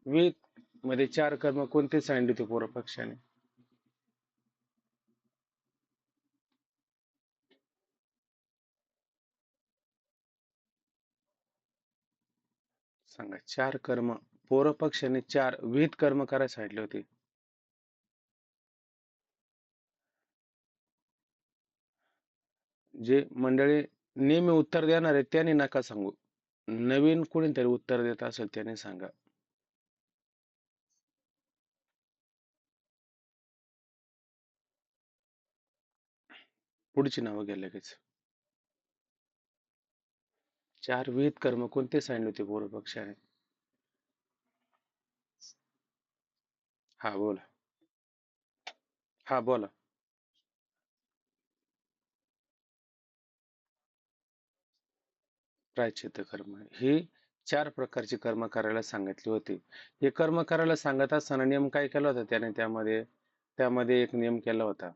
विहित मध्ये चार कर्म कोणते सांगितले होते पूर्व पक्षाने? सांगा चार कर्म. पूर्व पक्षाने चार विहित कर्म करायला सांगितले होते. जे मंडळी नेहमी उत्तर देणार आहे त्याने नका सांगू. नवीन कोणीतरी उत्तर देत असेल त्याने सांगा. पुढची नावं घ्या लगेच. चार विहित कर्म कोणते सांगितले होते पूर्व पक्षाने? हा बोला. हा बोला. प्रायश्चित्त कर्म ही चार प्रकारची कर्म करायला सांगितली होती. हे कर्म करायला सांगत असताना नियम काय केला होता त्याने त्यामध्ये? त्यामध्ये एक नियम केला होता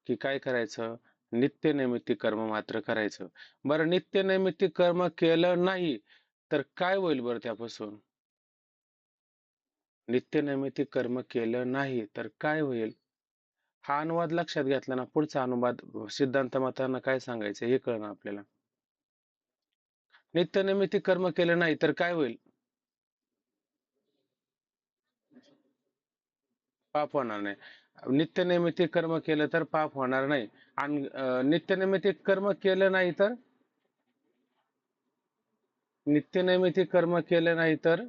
की काय करायचं, नित्यनैमित्तिक कर्म मात्र करायचं. बरं, नित्यनैमित्तिक कर्म केलं नाही तर काय होईल बरं त्यापासून? नित्यनैमित्तिक कर्म केलं नाही तर काय होईल? हा अनुवाद लक्षात घेतला ना, पुढचा अनुवाद सिद्धांत मतांना काय सांगायचं हे कळलं आपल्याला. नित्यनैमित्तिक कर्म केलं नाही तर काय होईल? पाप होणार नाही. नित्यनैमित्तिक कर्म केलं तर पाप होणार नाही. आणि नित्यनैमित्तिक कर्म केलं नाही तर? नित्यनैमित्तिक कर्म केलं नाही तर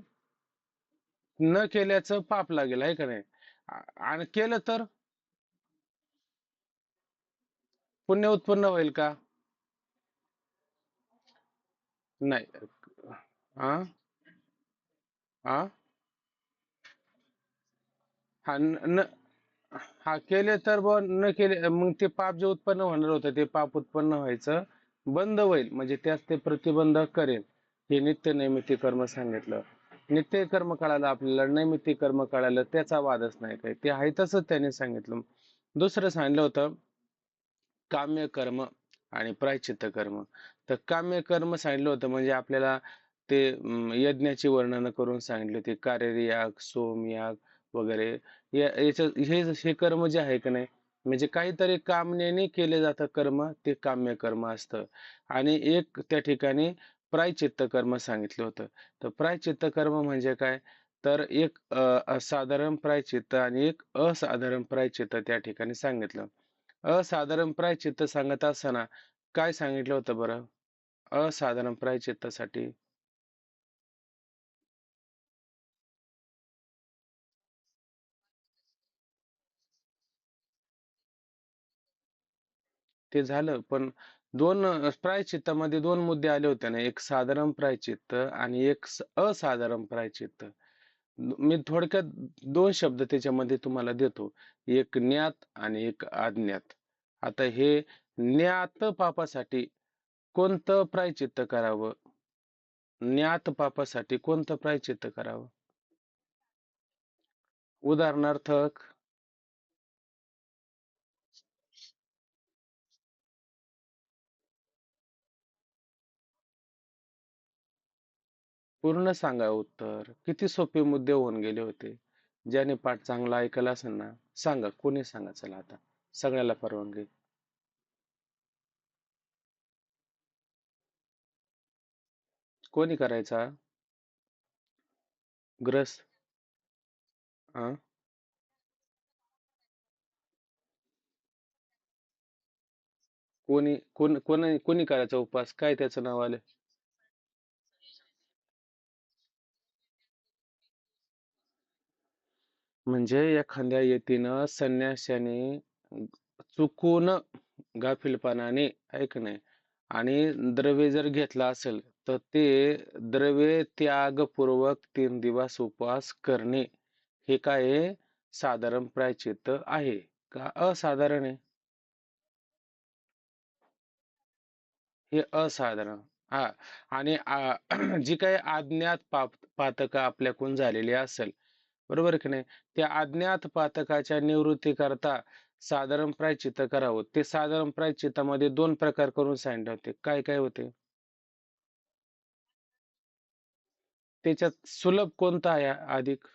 न केल्याचं पाप लागेल, आहे का नाही? आणि केलं तर पुण्य उत्पन्न होईल का? नाही. हा. हा. हा हा केले तर न केले मग ते पाप जे उत्पन्न होणार होतं ते पाप उत्पन्न व्हायचं बंद होईल, म्हणजे त्यास ते प्रतिबंध करेल. हे नित्य नैमित्तिक कर्म सांगितलं. नित्य कर्म कळालं आपल्याला, नैमित्तिक कर्म कळालं, त्याचा वादच नाही काही, ते आहे तसंच त्याने सांगितलं. दुसरं सांगितलं होतं काम्य कर्म आणि प्रायश्चित्त कर्म. तर काम्य कर्म सांगितलं होतं म्हणजे आपल्याला ते यज्ञाची वर्णन करून सांगितले होते, कार्ययाग, सोमयाग वगैरे. हे कर्म जे आहे का नाही, म्हणजे काहीतरी कामनेने केले जातं कर्म, ते काम्य कर्म असतं. आणि एक त्या ठिकाणी प्रायश्चित्त कर्म सांगितलं होतं. तर प्रायश्चित्त कर्म म्हणजे काय? तर एक साधारण प्रायश्चित्त आणि एक असाधारण प्रायश्चित्त त्या ठिकाणी सांगितलं. असाधारण प्रायश्चित्त सांगत असताना काय सांगितलं होतं बरं? असाधारण प्रायश्चित्तासाठी ते झालं, पण दोन प्रायश्चित्तामध्ये दोन मुद्दे आले होते ना, एक साधारण प्रायश्चित्त आणि एक असाधारण प्रायश्चित्त. मी थोडक्यात दोन शब्द त्याच्यामध्ये तुम्हाला देतो, एक ज्ञात आणि एक अज्ञात. आता हे ज्ञात पापासाठी कोणतं प्रायश्चित्त करावं? ज्ञात पापासाठी कोणतं प्रायश्चित्त करावं? उदाहरणार्थ पूर्ण सांगा उत्तर. किती सोपे मुद्दे होऊन गेले होते. ज्याने पाठ चांगला ऐकला असेल ना, सांगा, कोणी सांगा चला आता. सगळ्याला परवानगी. कोणी करायचा? ग्रस अं? कोणी करायचा उपवास? काय त्याचं नाव आलं? म्हणजे एखाद्या यतीनं संन्याशाने चुकून गाफिलपणाने ऐक नाही आणि द्रव्य जर घेतला असेल तर ते द्रव्य त्यागपूर्वक 3 दिवस उपवास करणे हे काय आहे? साधारण प्रायश्चित्त आहे का असाधारण आहे? हे असाधारण. हा. आणि जी काही अज्ञात पातक आपल्याकडून झालेली असेल, बरोबर की नाही, त्या अज्ञात पातकाच्या निवृत्ती करता साधारण प्रायश्चित्त करावं. ते साधारण प्रायश्चित्तामध्ये दोन प्रकार करून सांगितले होते. काय काय होते? त्याच्यात सुलभ कोणता आहे अधिक?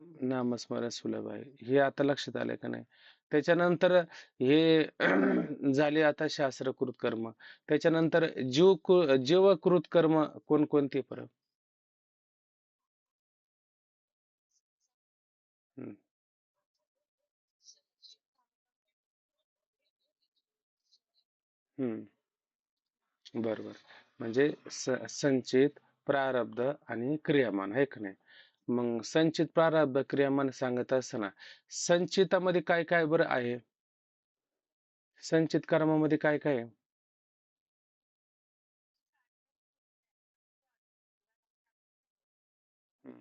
नामस्मरण सुलभ आहे. हे आता लक्षात आलंय का नाही? त्याच्यानंतर हे झाले आता शास्त्रकृत कर्म. त्याच्यानंतर जीवकृत कर्म कोणकोणती परत? हम्म. हम्म. बरोबर. म्हणजे संचित, प्रारब्ध आणि क्रियामान आहे का नाही? मग संचित, प्रारब्ध, क्रियामान सांगत असताना संचितामध्ये काय काय बरं आहे? संचित कर्मामध्ये काय काय आहे? हम्म.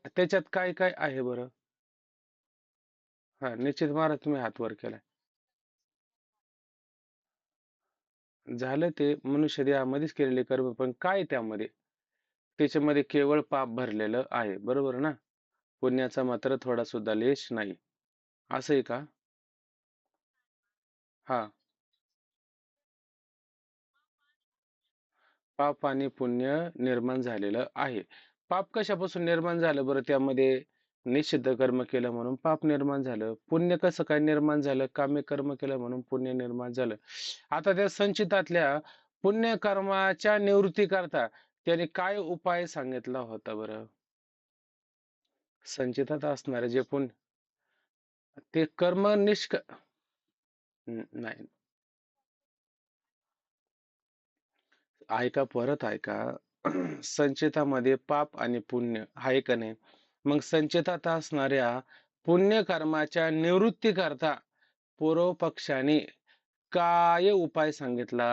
त्याच्यात काय काय आहे बरं? हा, निश्चित मारा, तुम्ही हात वर केलाय. झालं ते मनुष्य देहामध्येच केलेले कर्म, पण काय त्यामध्ये? त्याच्यामध्ये केवळ पाप भरलेलं आहे, बरोबर ना? पुण्याचा मात्र थोडा सुद्धा लेश नाही. असं आहे का? हा. पाप आणि पुण्य निर्माण झालेलं आहे. पाप कशापासून निर्माण झालं बरं त्यामध्ये? निषिद्ध कर्म केलं म्हणून पाप निर्माण झालं. पुण्य कसं काय निर्माण झालं? काम्य कर्म केलं म्हणून पुण्य निर्माण झालं. आता त्या संचितातल्या पुण्य कर्माच्या निवृत्ती करता त्याने काय उपाय सांगितला होता बरं? संचितात असणारे जे पुण्य, ते कर्म नाही. ऐका, परत ऐका. संचितामध्ये पाप आणि पुण्य आहे का नाही? मग संचितात असणाऱ्या पुण्य कर्माच्या निवृत्ती करता पूर्व पक्षाने काय उपाय सांगितला?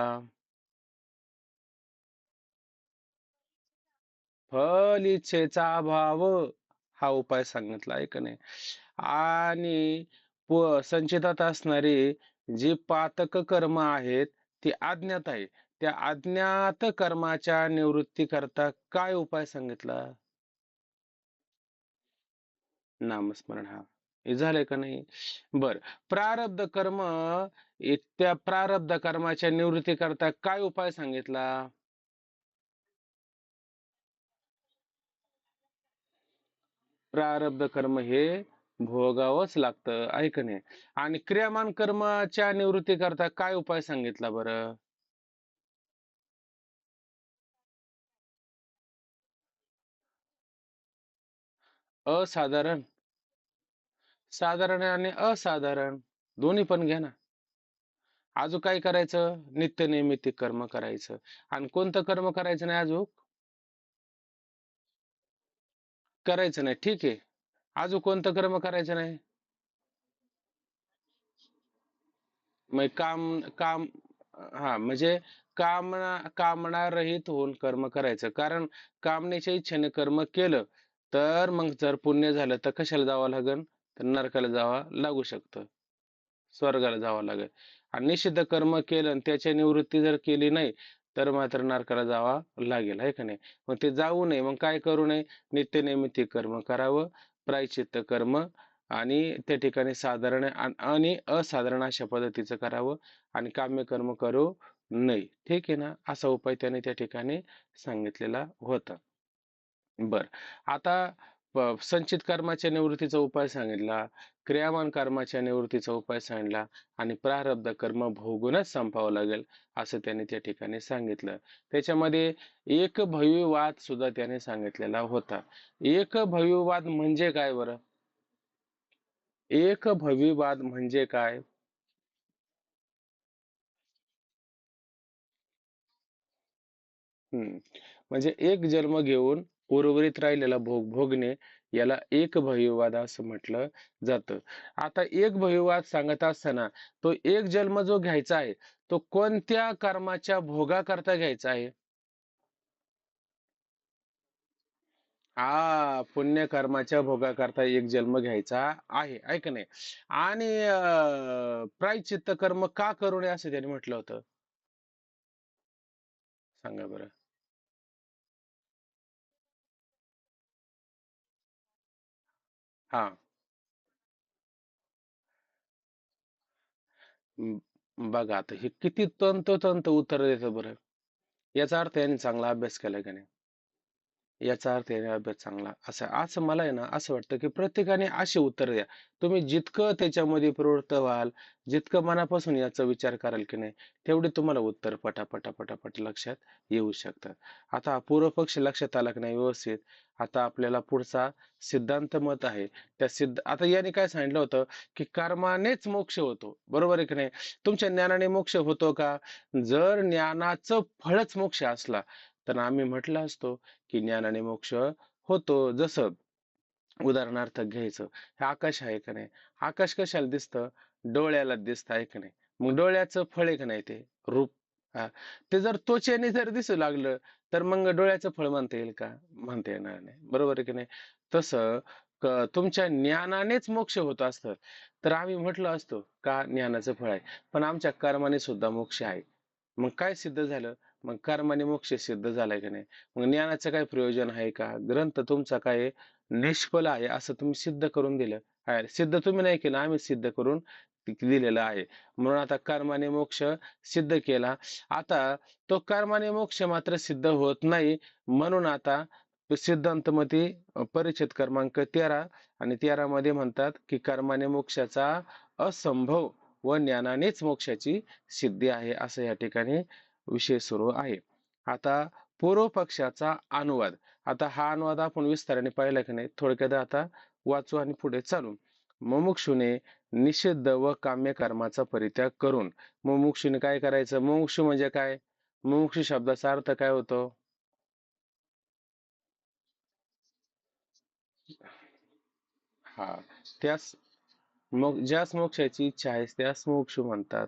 फल इच्छेचा अभाव, हा उपाय सांगितला आहे का नाही? आणि संचितात असणारी जी पातक कर्म आहेत ती अज्ञात आहे. त्या अज्ञात कर्माच्या निवृत्ती करता काय उपाय सांगितला? नामस्मरण. हा, हे झालंय का नाही? बर. प्रारब्ध कर्म, त्या प्रारब्ध कर्माच्या निवृत्ती करता काय उपाय सांगितला? प्रारब्ध कर्म हे भोगावंच लागतं, आहे का नाही? आणि क्रियामान कर्माच्या निवृत्ती करता काय उपाय सांगितला बरं? असाधारण, साधारण आणि असाधारण दोन्ही पण घ्या ना. अजून काय करायचं? नित्य नैमित्तिक कर्म करायचं. आणि कोणतं कर्म करायचं नाही अजून? करायचं नाही, ठीक आहे. अजून कोणतं कर्म करायचं नाही? मग काम काम हा, म्हणजे कामना रहित होऊन कर्म करायचं. कारण कामनेच्या इच्छेने कर्म केलं तर मग जर पुण्य झालं तर कशाला जावं लागेल? तर नरकाला जावं लागू शकतं, स्वर्गाला जावं लागेल. आणि निषिद्ध कर्म केलं आणि त्याची निवृत्ती जर केली नाही तर मात्र नरकाला जावं लागेल, आहे का नाही? मग ते जाऊ नये, मग काय करू नये? नित्य नैमित्तिक कर्म करावं, प्रायश्चित्त कर्म, आणि त्या ठिकाणी साधारण आणि असाधारण अशा पद्धतीचं करावं, आणि काम्य कर्म करू नये. ठीक आहे ना? असा उपाय त्याने त्या ठिकाणी सांगितलेला होता. बर. आता संचित कर्माच्या निवृत्तीचा उपाय सांगितला, क्रियामान कर्माच्या निवृत्तीचा उपाय सांगितला, आणि प्रारब्ध कर्म भोगूनच संपावं लागेल असं त्याने त्या ठिकाणी सांगितलं. त्याच्यामध्ये एक भविवाद सुद्धा त्याने सांगितलेला होता. एक भविवाद म्हणजे काय बरं? एक भविवाद म्हणजे काय? हम्म. म्हणजे एक जन्म घेऊन उर्वरित राहिलेला भोग भोगणे, याला एक भविवाद असं म्हटलं जातं. आता एक भविवाद सांगत असताना तो एक जन्म जो घ्यायचा आहे तो कोणत्या कर्माच्या भोगाकरता घ्यायचा आहे? हा, पुण्य कर्माच्या भोगाकरता एक जन्म घ्यायचा आहे, ऐक नाही? आणि प्रायश्चित्त कर्म का करू नये असं त्याने म्हटलं होतं? सांगा बरं. हा. बघा आता हे किती तंतोतंत उत्तर देतं बरं. याचा अर्थ याने चांगला अभ्यास केलाय का नाही? याचा अर्थ आहे अभ्यास चांगला. असं असं मला आहे ना असं वाटतं की प्रत्येकाने असे उत्तर द्या. तुम्ही जितकं त्याच्यामध्ये प्रवृत्त व्हाल, जितकं मनापासून याचा विचार कराल की नाही, तेवढे तुम्हाला उत्तर पटापटा पटापट लक्षात येऊ शकतात. आता पूर्व पक्ष लक्षात आला की नाही व्यवस्थित. आता आपल्याला पुढचा सिद्धांत मत आहे. त्या आता याने काय सांगितलं होतं की कर्मानेच मोक्ष होतो. बरोबर आहे की नाही? तुमच्या ज्ञानाने मोक्ष होतो का? जर ज्ञानाचं फळच मोक्ष असला, तर आम्ही म्हटलं असतो की ज्ञानाने मोक्ष होतो. जसं उदाहरणार्थ घ्यायचं, हे आकाश आहे का नाही, आकाश कशाला दिसतं? डोळ्याला दिसतं आहे का नाही? मग डोळ्याचं फळ आहे का नाही ते रूप. हा. ते जर त्वचेने जर दिसू लागलं, तर मग डोळ्याचं फळ म्हणता येईल का? म्हणता येणार नाही. बरोबर आहे की नाही? तसं तुमच्या ज्ञानानेच मोक्ष होत असतं, तर आम्ही म्हटलं असतो का ज्ञानाचं फळ आहे, पण आमच्या कर्माने सुद्धा मोक्ष आहे. मग काय सिद्ध झालं? मग कर्माने मोक्ष सिद्ध झालाय का नाही? मग ज्ञानाचं काय प्रयोजन आहे का? ग्रंथ तुमचा काय निष्फल आहे असं तुम्ही सिद्ध करून दिलं आहे. सिद्ध तुम्ही नाही केलं, आम्ही सिद्ध करून दिलेलं आहे. म्हणून आता कर्माने मोक्ष सिद्ध केला. आता तो कर्माने मोक्ष मात्र सिद्ध होत नाही. म्हणून आता सिद्धांतमती परिच्छेद क्रमांक 13 आणि 13 मध्ये म्हणतात की कर्माने मोक्षाचा असंभव व ज्ञानानेच मोक्षाची सिद्धी आहे, असं या ठिकाणी विषय सुरू आहे. आता पूर्व पक्षाचा अनुवाद. आता हा अनुवाद आपण विस्ताराने पाहिला की नाही, थोडक्यात आता वाचू आणि पुढे चालू. मुमुक्षुने निषिद्ध व काम्य कर्माचा परित्याग करून. मुमुक्षुने काय करायचं? मुमुक्षु म्हणजे काय? मुमुक्षु शब्दाचा अर्थ काय होतो? हा, त्यास मग ज्यास मोक्षाची इच्छा आहे त्यास मोक्ष म्हणतात.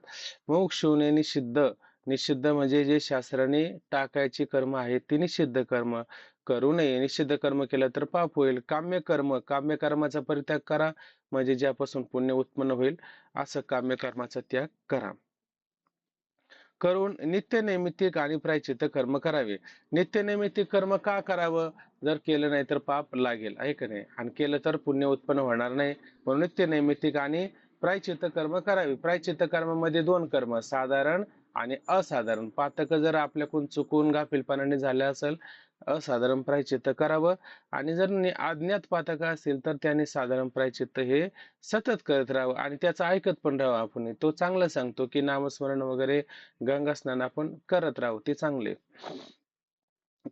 मोक्षुने निषिद्ध. निषिद्ध म्हणजे जे शास्त्राने टाकायची कर्म आहेत ती निषिद्ध कर्म करू नये. निषिद्ध कर्म केलं तर पाप होईल. काम्य कर्म, काम्य कर्माचा परित्याग करा, म्हणजे ज्यापासून पुण्य उत्पन्न होईल असं काम्य कर्माचा त्याग करा. करून नित्य नैमित्तिक आणि प्रायश्चित्त कर्म करावे. नित्य नैमित्तिक कर्म का करावं? जर केलं नाही तर पाप लागेल, आहे का नाही? आणि केलं तर पुण्य उत्पन्न होणार नाही. म्हणून नित्य नैमित्तिक आणि प्रायश्चित्त कर्म करावे. प्रायश्चित्त कर्मामध्ये दोन कर्म, साधारण आणि असाधारण. पातक जर आपल्याकडून चुकून गाफीलपणाने झाले असेल, असाधारण प्रायश्चित्त करावं. आणि जर अज्ञात पातक असेल तर त्याने साधारण प्रायश्चित्त हे सतत करत राहावं आणि त्याचं ऐकत पण राहावं. आपण तो चांगलं सांगतो की नामस्मरण वगैरे गंगा स्नान आपण करत राहू, ते चांगले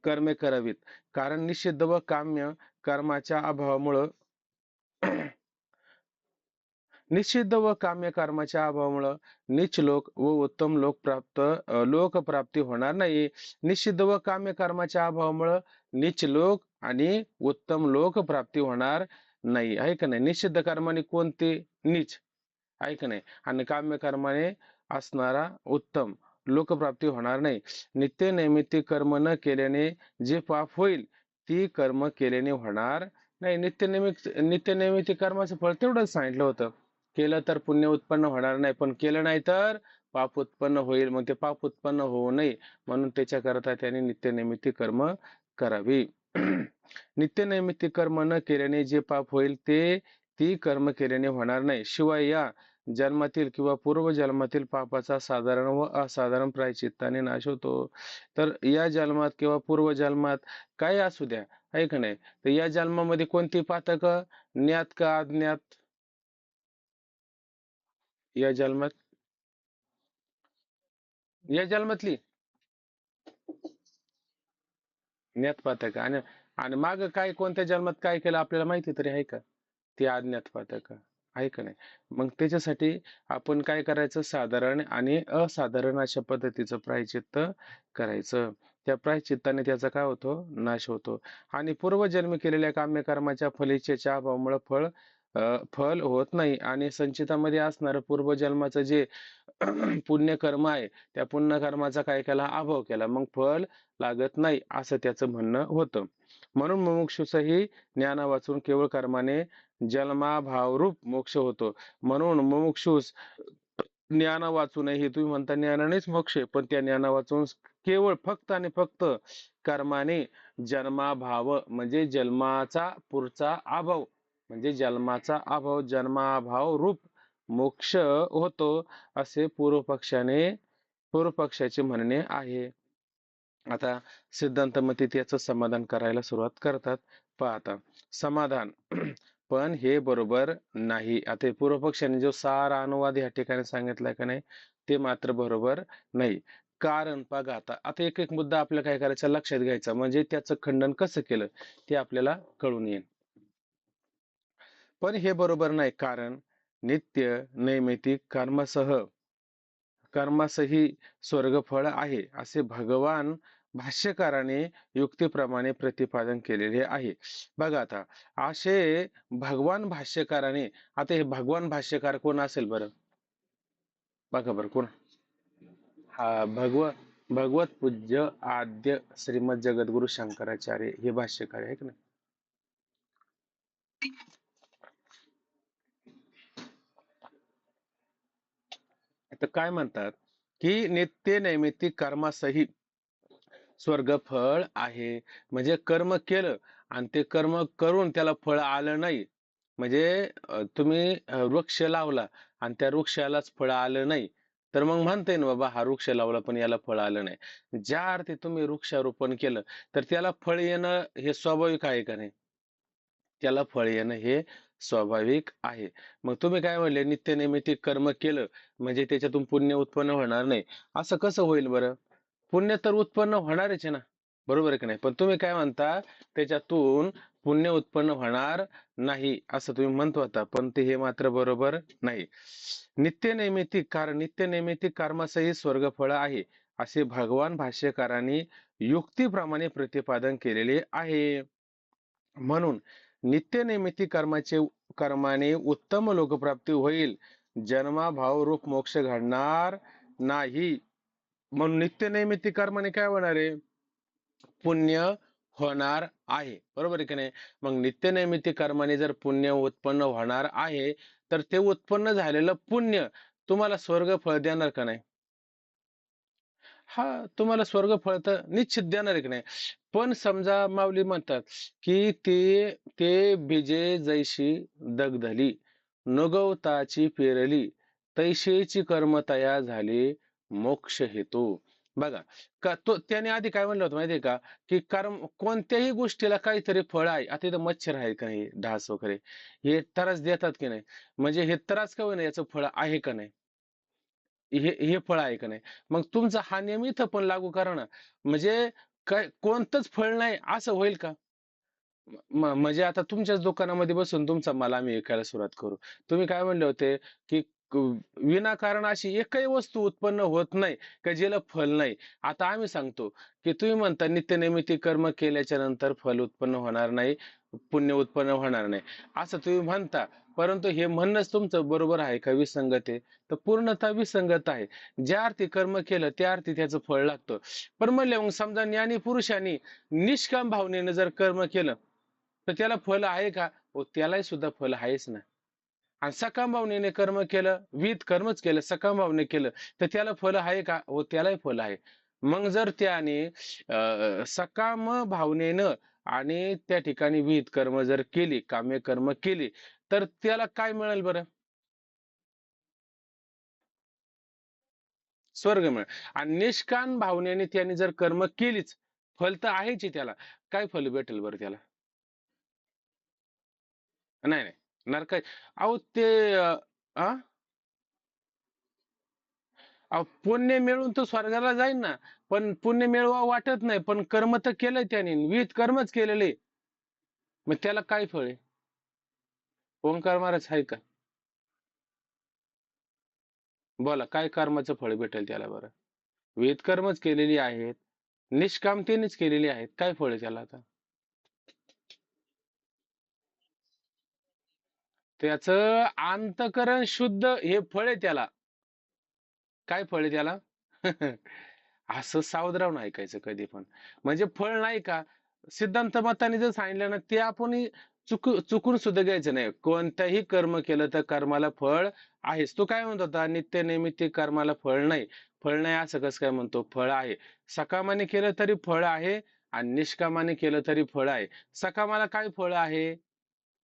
कर्मे करावीत. कारण निषिद्ध व काम्य कर्माच्या अभावामुळं निषिद्ध व काम्य कर्माच्या अभावामुळं नीच लोक व उत्तम लोक प्राप्ती होणार नाही. निषिद्ध व काम्य कर्माच्या अभावामुळं नीच लोक आणि उत्तम लोक प्राप्ती होणार नाही, आहे का नाही? निषिद्ध कर्माने कोणते? नीच, आहे का नाही? आणि काम्य कर्माने असणारा उत्तम लोकप्राप्ती होणार नाही. नित्य नैमित्तिक कर्म न केल्याने जे पाप होईल ती कर्म केल्याने होणार नाही. नित्य नैमित्तिक कर्माचं फळ तेवढंच सांगितलं होतं. केलं तर पुण्य उत्पन्न होणार नाही, पण केलं नाही तर पाप उत्पन्न होईल. मग ते पाप उत्पन्न होऊ नये म्हणून त्याच्याकरता त्याने नित्य नैमित्तिक कर्म करावी. नित्य नैमित्तिक कर्म न केल्याने जे पाप होईल ते ती कर्म केल्याने होणार नाही. शिवाय या जन्मातील किंवा पूर्व जन्मातील पापाचा साधारण व असाधारण प्रायश्चित्ताने नाश होतो. तर या जन्मात किंवा पूर्व जन्मात काही असू द्या, आहे का नाही? तर या जन्मामध्ये कोणती पातक, ज्ञात का अज्ञात? या जन्मात, या जन्मातली ज्ञात पातक आणि आणि माग काय कोणत्या जन्मात काय केलं आपल्याला माहिती तरी आहे का? ती अज्ञात पातक आहे का नाही? मग त्याच्यासाठी आपण काय करायचं? साधारण आणि असाधारण अशा पद्धतीचं प्रायश्चित्त करायचं. त्या प्रायश्चित्ताने त्याचा काय होतो? नाश होतो. आणि पूर्वजन्मी केलेल्या काम्यकर्माच्या फलिच्छेच्या अभावामुळे फल होत नाही. आणि संचितामध्ये असणारं पूर्वजन्माचं जे पुण्यकर्म आहे, त्या पुण्यकर्माचा काय केला? अभाव केला. मग फल लागत नाही असं त्याचं म्हणणं होतं. म्हणून मुमुक्षूसही ज्ञाना वाचून केवळ कर्माने जन्माभावरूप मोक्ष होतो. म्हणून मुमुक्षूस ज्ञान वाचूनही, तुम्ही म्हणता ज्ञानानेच मोक्ष आहे, पण त्या ज्ञान वाचून केवळ फक्त आणि फक्त कर्माने जन्माभाव म्हणजे जन्माचा पुढचा अभाव, म्हणजे जन्माचा अभाव, जन्माभाव रूप मोक्ष होतो असे पूर्व पक्षाचे म्हणणे आहे. आता सिद्धांत मते त्याचं समाधान करायला सुरुवात करतात. पहा आता समाधान पण हे बरोबर नाही. आता हे पूर्व पक्षाने जो सारा अनुवाद या ठिकाणी सांगितलाय का नाही, ते मात्र बरोबर नाही. कारण बघा आता आता एक एक मुद्दा आपल्याला काय करायचा लक्षात घ्यायचा, म्हणजे त्याचं खंडन कसं केलं ते आपल्याला कळून येईल. पण हे बरोबर नाही, कारण नित्य नैमित्तिक कर्मासही स्वर्गफळ आहे असे भगवान भाष्यकाराने युक्तीप्रमाणे प्रतिपादन केलेले आहे. बघा आता असे भगवान भाष्यकाराने, आता हे भगवान भाष्यकार कोण असेल बरं? बघा बरं कोण? हा भगवत पूज्य आद्य श्रीमद जगद्गुरु शंकराचार्य हे भाष्यकार आहे का नाही? आता काय म्हणतात की नित्य नैमित्तिक कर्मासही स्वर्ग फळ आहे. म्हणजे कर्म केलं आणि ते कर्म करून त्याला फळ आलं नाही, म्हणजे तुम्ही वृक्ष लावला आणि त्या वृक्षालाच फळ आलं नाही, तर मग म्हणता येईल बाबा हा वृक्ष लावला पण याला फळ आलं नाही. ज्या अर्थी तुम्ही वृक्षारोपण केलं तर त्याला फळ येणं हे स्वाभाविक आहे का नाही? त्याला फळ येणं हे स्वाभाविक आहे. मग तुम्ही काय म्हणले नित्यनैमित्तिक कर्म केलं म्हणजे त्याच्यातून पुण्य उत्पन्न होणार नाही, असं कसं होईल बरं? पुण्य तर उत्पन्न होणारच आहे ना, बरोबर आहे की नाही? पण तुम्ही काय म्हणता त्याच्यातून पुण्य उत्पन्न होणार नाही असं तुम्ही म्हणत होता, पण ते हे मात्र बरोबर नाही. नित्य नैमित्तिक कर्मासही स्वर्गफळ आहे असे भगवान भाष्यकारांनी युक्तीप्रमाणे प्रतिपादन केलेले आहे. म्हणून नित्य कर्माने उत्तम लोकप्राप्ती होईल, जन्माभाव रूप मोक्ष घडणार नाही. म्हणून नित्य कर्माने काय होणार आहे? पुण्य होणार आहे, बरोबर आहे की नाही? मग नित्य कर्माने जर पुण्य उत्पन्न होणार आहे, तर ते उत्पन्न झालेलं पुण्य तुम्हाला स्वर्ग फळ देणार का नाही? हा, तुम्हाला स्वर्ग फळ तर निश्चित देणार आहे की नाही? पण समजा माऊली म्हणतात की ते ते बीजे जैशी दगधली न पेरली तैशेची कर्म तया झाली मोक्ष हेतू. बघा का तो त्याने आधी काय म्हणलं होतं माहितीये का, की कर्म कोणत्याही गोष्टीला काहीतरी फळ आहे. आता इथं मच्छर आहे का नाही, डास वगैरे हे त्रास देतात की नाही, म्हणजे हे त्रास का होईना याचं फळ आहे का नाही? हे हे फळ आहे का नाही? मग तुमचा हा नियम इथं पण लागू करा ना. म्हणजे काय कोणतंच फळ नाही असं होईल का? म्हणजे आता तुमच्याच दुकानामध्ये बसून तुमचा माल आम्ही विकायला सुरुवात करू. तुम्ही काय म्हणले होते की क- विनाकारण अशी एकही वस्तू उत्पन्न होत नाही का ज्याला फल नाही. आता आम्ही सांगतो की तुम्ही म्हणता नित्यनैमित्तिक कर्म केल्याच्या नंतर फल उत्पन्न होणार नाही, पुण्य उत्पन्न होणार नाही असं तुम्ही म्हणता. परंतु हे म्हणणंच तुमचं बरोबर आहे का विसंगत आहे? तर पूर्णतः विसंगत आहे. ज्या अर्थी कर्म केलं त्या अर्थी त्याचं फळ लागतं. पण म्हणले मग समजा ज्ञानी पुरुषांनी निष्काम भावनेनं जर कर्म केलं तर त्याला फल आहे का? हो, त्यालाही सुद्धा फल आहेच ना. आणि सकाम भावनेने कर्म केलं, विहित कर्मच केलं, सकाम भावने केलं तर त्याला फल आहे का? हो, त्यालाही फल आहे. मग जर त्याने सकाम भावनेनं आणि त्या ठिकाणी विहित कर्म जर केली, काम्य कर्म केली, तर त्याला काय मिळेल बरं? स्वर्ग मिळेल. आणि निष्काम भावनेने त्याने जर कर्म केलीच, फल तर आहेच आहे त्याला. काय फल भेटेल बरं त्याला? नाही नाही, नरक. अहो ते आ पुण्य मिळून तो स्वर्गाला जाईल ना. पण पुण्य मिळवा वाटत नाही, पण कर्म तर केलंय त्याने, विहित कर्मच केलेले. मग त्याला काय फळ आहे? ओंकार महाराज आहे का? बोला काय कर्माचं फळ भेटेल त्याला बरं? विहित कर्मच केलेली आहेत, निष्कामतेनेच केलेली आहेत, काय फळ आहे त्याला आता? त्याचं अंतकरण शुद्ध हे फळ आहे त्याला. काय फळ आहे त्याला? असं सावध राहून ऐकायचं कधी पण. म्हणजे फळ नाही का, सिद्धांत मताने जर सांगितलं ना ते आपण चुकून सुद्धा घ्यायचं नाही. कोणतंही कर्म केलं तर कर्माला फळ आहेच. तो काय म्हणत होता, नित्य नैमित्तिक कर्माला फळ नाही. फळ नाही असं कसं काय म्हणतो? फळ आहे. सकामाने केलं तरी फळ आहे आणि निष्कामाने केलं तरी फळ आहे. सकामाला काय फळ आहे?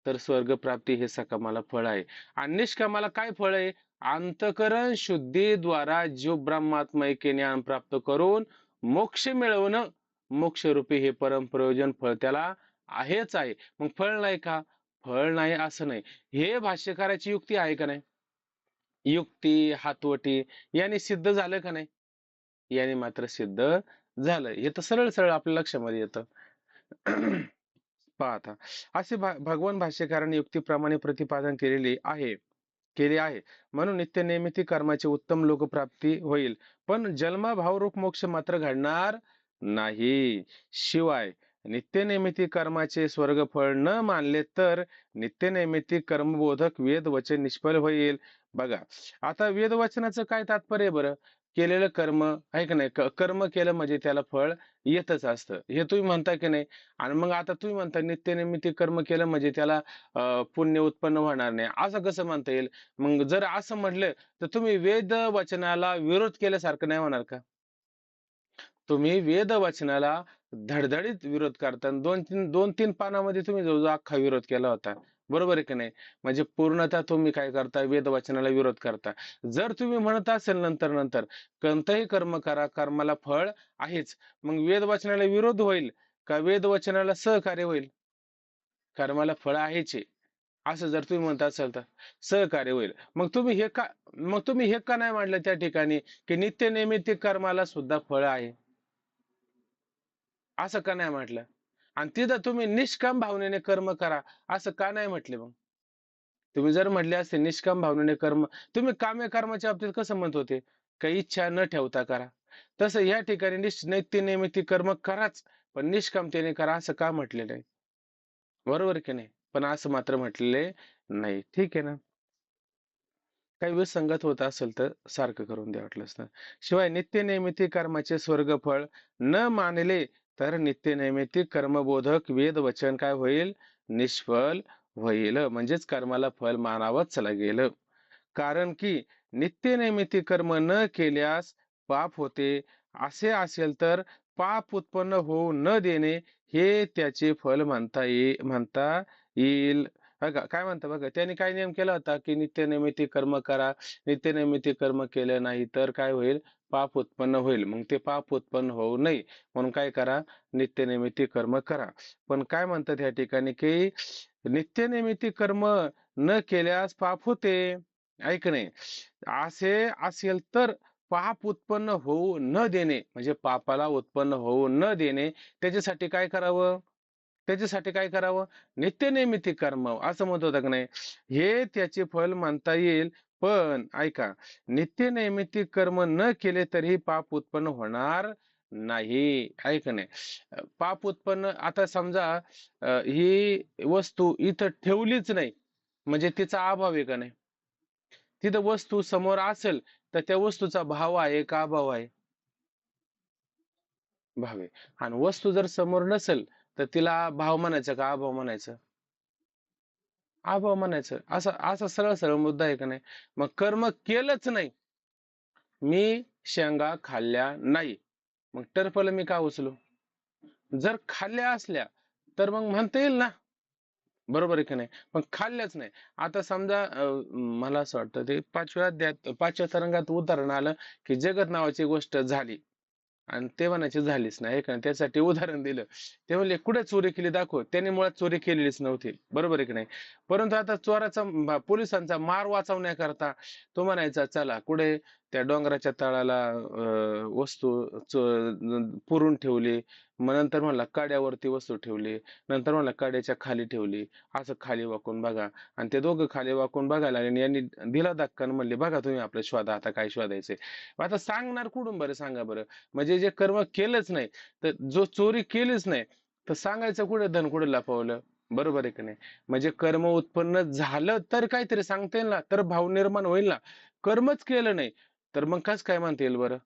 तर स्वर्गप्राप्ती हे सकामाला फळ आहे. आणि निष्कामाला काय फळ आहे? अंतकरण शुद्धीद्वारा जीव ब्रह्मात्मैक्य ज्ञान प्राप्त करून मोक्ष मिळवणं मोक्षरूपी हे परमप्रयोजन फळ त्याला आहेच आहे. मग फळ नाही का? फळ नाही असं नाही. हे भाष्यकाराची युक्ती आहे का नाही? युक्ती, हातवटी याने सिद्ध झालं का नाही? याने मात्र सिद्ध झालं. हे तर सरळ सरळ आपल्या लक्षामध्ये येतं. पहा आता, असे भगवान भाष्यकारांनी युक्तीप्रमाणे प्रतिपादन केले आहे. म्हणून नित्यनैमित्तिक कर्माची उत्तम लोकप्राप्ती होईल, पण जन्मभावरूप मोक्ष मात्र घडणार नाही. शिवाय नित्यनैमित्तिक कर्माचे स्वर्गफळ न मानले तर नित्यनैमित्तिक कर्मबोधक वेद वचन निष्फळ होईल. बघा, आता वेद वचनाचं काय तात्पर्य आहे बरं? केलेलं कर्म आहे का नाही? कर्म केलं म्हणजे त्याला फळ येतच असतं, हे तुम्ही म्हणता की नाही? आणि मग आता तुम्ही म्हणता नित्यनैमित्तिक कर्म केलं म्हणजे त्याला पुण्य उत्पन्न होणार नाही, असं कसं म्हणता येईल? मग जर असं म्हटलं तर तुम्ही वेद वचनाला विरोध केल्यासारखं नाही होणार का? तुम्ही वेद वचनाला धडधडीत विरोध करता. दोन तीन पानामध्ये तुम्ही जवळजवळ अख्खा विरोध केला होता, बरोबर आहे की नाही? म्हणजे पूर्णतः तुम्ही काय करता? वेद वचनाला विरोध करता. जर तुम्ही म्हणत असेल नंतर नंतर कोणतंही कर्म करा, कर्माला फळ आहेच, मग वेद वचनाला विरोध होईल का वेद वचनाला सहकार्य होईल? कर्माला फळ आहेच आहे असं जर तुम्ही म्हणत असाल तर सहकार्य होईल. मग तुम्ही हे का नाही म्हटलं त्या ठिकाणी की नित्य नैमित्तिक कर्माला सुद्धा फळ आहे, असं का नाही म्हटलं? आणि तिथं तुम्ही निष्काम भावनेने कर्म करा असं का नाही म्हटले? मग तुम्ही जर म्हटले असते निष्काम भावनेने कर्म, तुम्ही काम्य कर्माच्या बाबतीत कसं म्हणत होते? काही इच्छा न ठेवता करा. तसं या ठिकाणी नित्य नैमित्तिक कर्म कराच, पण निष्कामतेने करा असं का म्हटलेलं आहे? बरोबर की नाही? पण असं मात्र म्हटलेले नाही. ठीक आहे ना? काही विसंगत होत असेल तर सारखं करून द्या वाटलंच तर. शिवाय नित्य नैमित्तिक कर्माचे स्वर्गफळ न मानले तर नित्य नैमित्तिक कर्मबोधक वेद वचन काय होईल? निष्फळ होईल. म्हणजेच कर्माला फळ मानावंच लागेल. कारण की नित्य नैमित्तिक कर्म न केल्यास पाप होते. असे असेल तर पाप उत्पन्न होऊ न देणे हे त्याचे फल म्हणता येईल. बघा काय म्हणता, बघा त्यांनी काय नियम केला होता की नित्यनैमित्तिक कर्म करा, नित्यनैमित्तिक कर्म केलं नाही तर काय होईल? पाप उत्पन्न होईल. मग ते पाप उत्पन्न होऊ नये म्हणून काय करा? नित्यनैमित्तिक कर्म करा. पण काय म्हणतात या ठिकाणी की नित्यनैमित्तिक कर्म न केल्यास पाप होते, ऐक नाही. असे असेल तर पाप उत्पन्न होऊ न देणे म्हणजे पापाला उत्पन्न होऊ न देणे, त्याच्यासाठी काय करावं? त्याच्यासाठी काय करावं? नित्यनैमित्तिक कर्म असं म्हणत होता का नाही? हे त्याचे फल मानता येईल. पण ऐका, नित्यनैमित्तिक कर्म न केले तरीही पाप उत्पन्न होणार नाही, ऐक नाही. पाप उत्पन्न आता समजा ही वस्तू इथं ठेवलीच नाही म्हणजे तिचा अभाव आहे का नाही? तिथं वस्तू समोर असेल तर त्या वस्तूचा भाव आहे का अभाव आहे? भाव आहे. आणि वस्तू जर समोर नसेल तर तिला भाव म्हणायचं का अभाव म्हणायचं? अभाव म्हणायचं. असा असा सरळ सरळ मुद्दा आहे का नाही? मग कर्म केलंच नाही, मी शेंगा खाल्ल्या नाही, मग टरफल मी का उचलू? जर खाल्ल्या असल्या तर मग म्हणता येईल ना, बरोबर आहे की नाही? पण खाल्ल्याच नाही. आता समजा मला असं वाटतं ते पाचव्या अध्यायात पाचव्या तरंगात उदाहरण आलं की जगत नावाची गोष्ट झाली आणि ते म्हणायचे झालीच नाही, आहे का नाही? त्यासाठी उदाहरण दिलं. ते म्हणले कुठे चोरी केली दाखव, त्याने मुळात चोरी केलेलीच नव्हती, बरोबर आहे की नाही? परंतु आता चोराचा पोलिसांचा मार वाचवण्याकरता तो म्हणायचा चला कुठे त्या डोंगराच्या तळाला वस्तू पुरून ठेवली, मग नंतर म्हणला कड्यावरती वस्तू ठेवली, नंतर म्हणला कड्याच्या खाली ठेवली, असं खाली वाकून बघा. आणि ते दोघं खाली वाकून बघायला लागले आणि यांनी दिला धक्का आणि म्हणले बघा तुम्ही आपलं शोधा आता काय शोधायचंय. मग आता सांगणार कुठून बरं, सांगा बरं? म्हणजे जे कर्म केलंच नाही, तर जो चोरी केलीच नाही, तर सांगायचं कुठे धन कुठे लपवलं? बरोबर आहे की नाही? म्हणजे कर्म उत्पन्न झालं तर काहीतरी सांगता येईल ना, तर भाव निर्माण होईल ना. कर्मच केलं नाही तर मग कस काय म्हणता येईल बरं?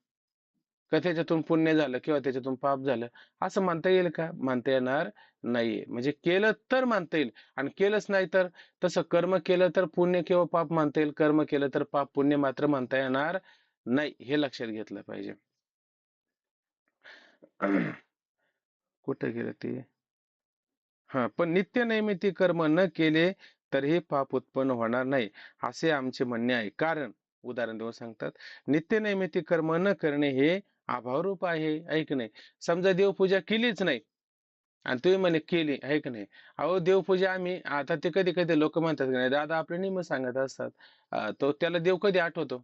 का त्याच्यातून पुण्य झालं किंवा त्याच्यातून पाप झालं असं म्हणता येईल का? म्हणता येणार नाहीये. म्हणजे केलं तर म्हणता येईल आणि केलंच नाही तर, तसं कर्म केलं तर पुण्य किंवा पाप म्हणता येईल, कर्म केलं तर पाप पुण्य मात्र म्हणता येणार नाही, हे लक्षात घेतलं पाहिजे. कुठे गेलं ते? हा, पण नित्य नैमित्तिक कर्म न केले तरीही पाप उत्पन्न होणार नाही असे आमचे म्हणणे आहे. कारण उदाहरण देऊन सांगतात, नित्य नैमित्तिक कर्म न करणे हे अभावरूप आहे की नाही. समजा देवपूजा केलीच नाही आणि तुम्ही म्हणे केली आहे की नाही. अहो देवपूजा आम्ही आता ते कधी कधी लोक म्हणतात की नाही दादा आपले नियम सांगत असतात. तो त्याला देव कधी आठवतो?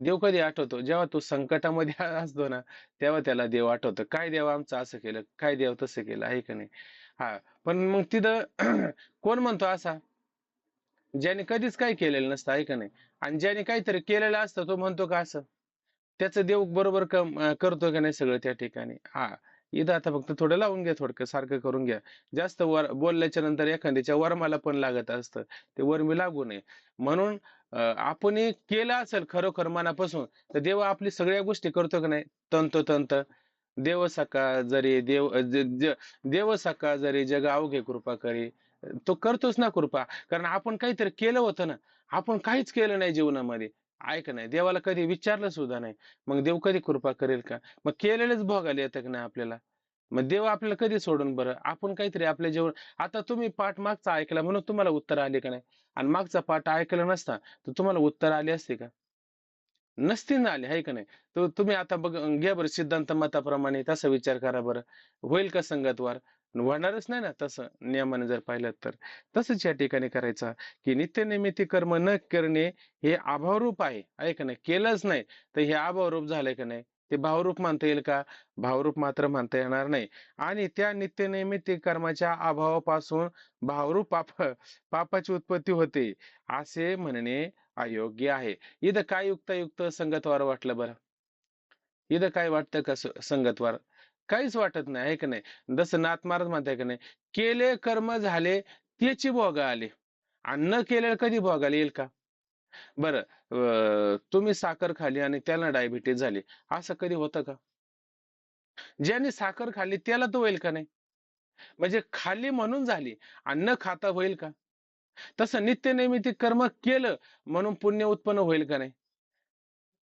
देव कधी आठवतो जेव्हा तो संकटामध्ये असतो ना, तेव्हा त्याला देव आठवतो. काय देव आमचं असं केलं, काय देव तसं केलं आहे का नाही. हा, पण मग तिथं कोण म्हणतो असा, ज्याने कधीच काही केलेलं नसतं आहे का नाही. आणि ज्याने काहीतरी केलेलं असतं तो म्हणतो का असं? त्याचं देव बरोबर करतो का नाही सगळं त्या ठिकाणी. हा, इथं आता फक्त थोडं लावून घ्या, थोडकं सारखं करून घ्या. जास्त वर बोलल्याच्या नंतर एखाद्याच्या वरमाला पण लागत असतं, ते वरमी लागू नये म्हणून. आपण हे केलं असेल खरोखर मनापासून, तर देव आपली सगळ्या गोष्टी करतो का नाही तंतोतंत. देव सका जरी देव सका जरी जग अवघे कृपा करी. तो करतोच ना कृपा. कारण आपण काहीतरी केलं होतं ना. आपण काहीच केलं नाही जीवनामध्ये, ऐक नाही, देवाला कधी विचारलं सुद्धा नाही. मग देव कधी कृपा करेल का? मग केलेलंच भोगायला येतं का नाही आपल्याला. मग देव आपल्याला कधी सोडून बरं. आपण काहीतरी आपल्या जेवण, आता तुम्ही पाठ मागचा ऐकला म्हणून तुम्हाला उत्तर आले का नाही. आणि मागचा पाठ ऐकला नसता तर तुम्हाला उत्तर आले असते का? नसते ना आले आहे का नाही. तो तुम्ही आता बघ, घ्या बरं सिद्धांत मताप्रमाणे तसा विचार करा बरं. होईल का संगतवार? होणारच नाही ना तसं नियमाने जर पाहिलं तर. तसंच या ठिकाणी करायचं की नित्यनिमित्त कर्म न करणे हे अभावरूप आहे का नाही. केलंच नाही तर हे अभावरूप झालंय का नाही. ते भावरूप मानता येईल का? भावरूप मात्र मानता येणार नाही. आणि त्या नित्यनिमित्त कर्माच्या अभावापासून भावरूप पापाची उत्पत्ती होते असे म्हणणे अयोग्य आहे. इथं काय युक्तायुक्त संगतवार वाटलं बरं? इथं काय वाटतं का संगतवार? काहीच वाटत नाही आहे का नाही. जसं नाथ महाराज म्हणताय का नाही, केले कर्म झाले त्याची भोगा आले आणि न केलेलं कधी भोगायला येईल का? बरं, तुम्ही साखर खाली आणि त्याला डायबिटीज झाली, असं कधी होतं का? ज्याने साखर खाल्ली त्याला तो होईल का नाही. म्हणजे खाल्ली म्हणून झाली आणि न खाता होईल का? तसं नित्यनैमित्तिक कर्म केलं म्हणून पुण्य उत्पन्न होईल का नाही.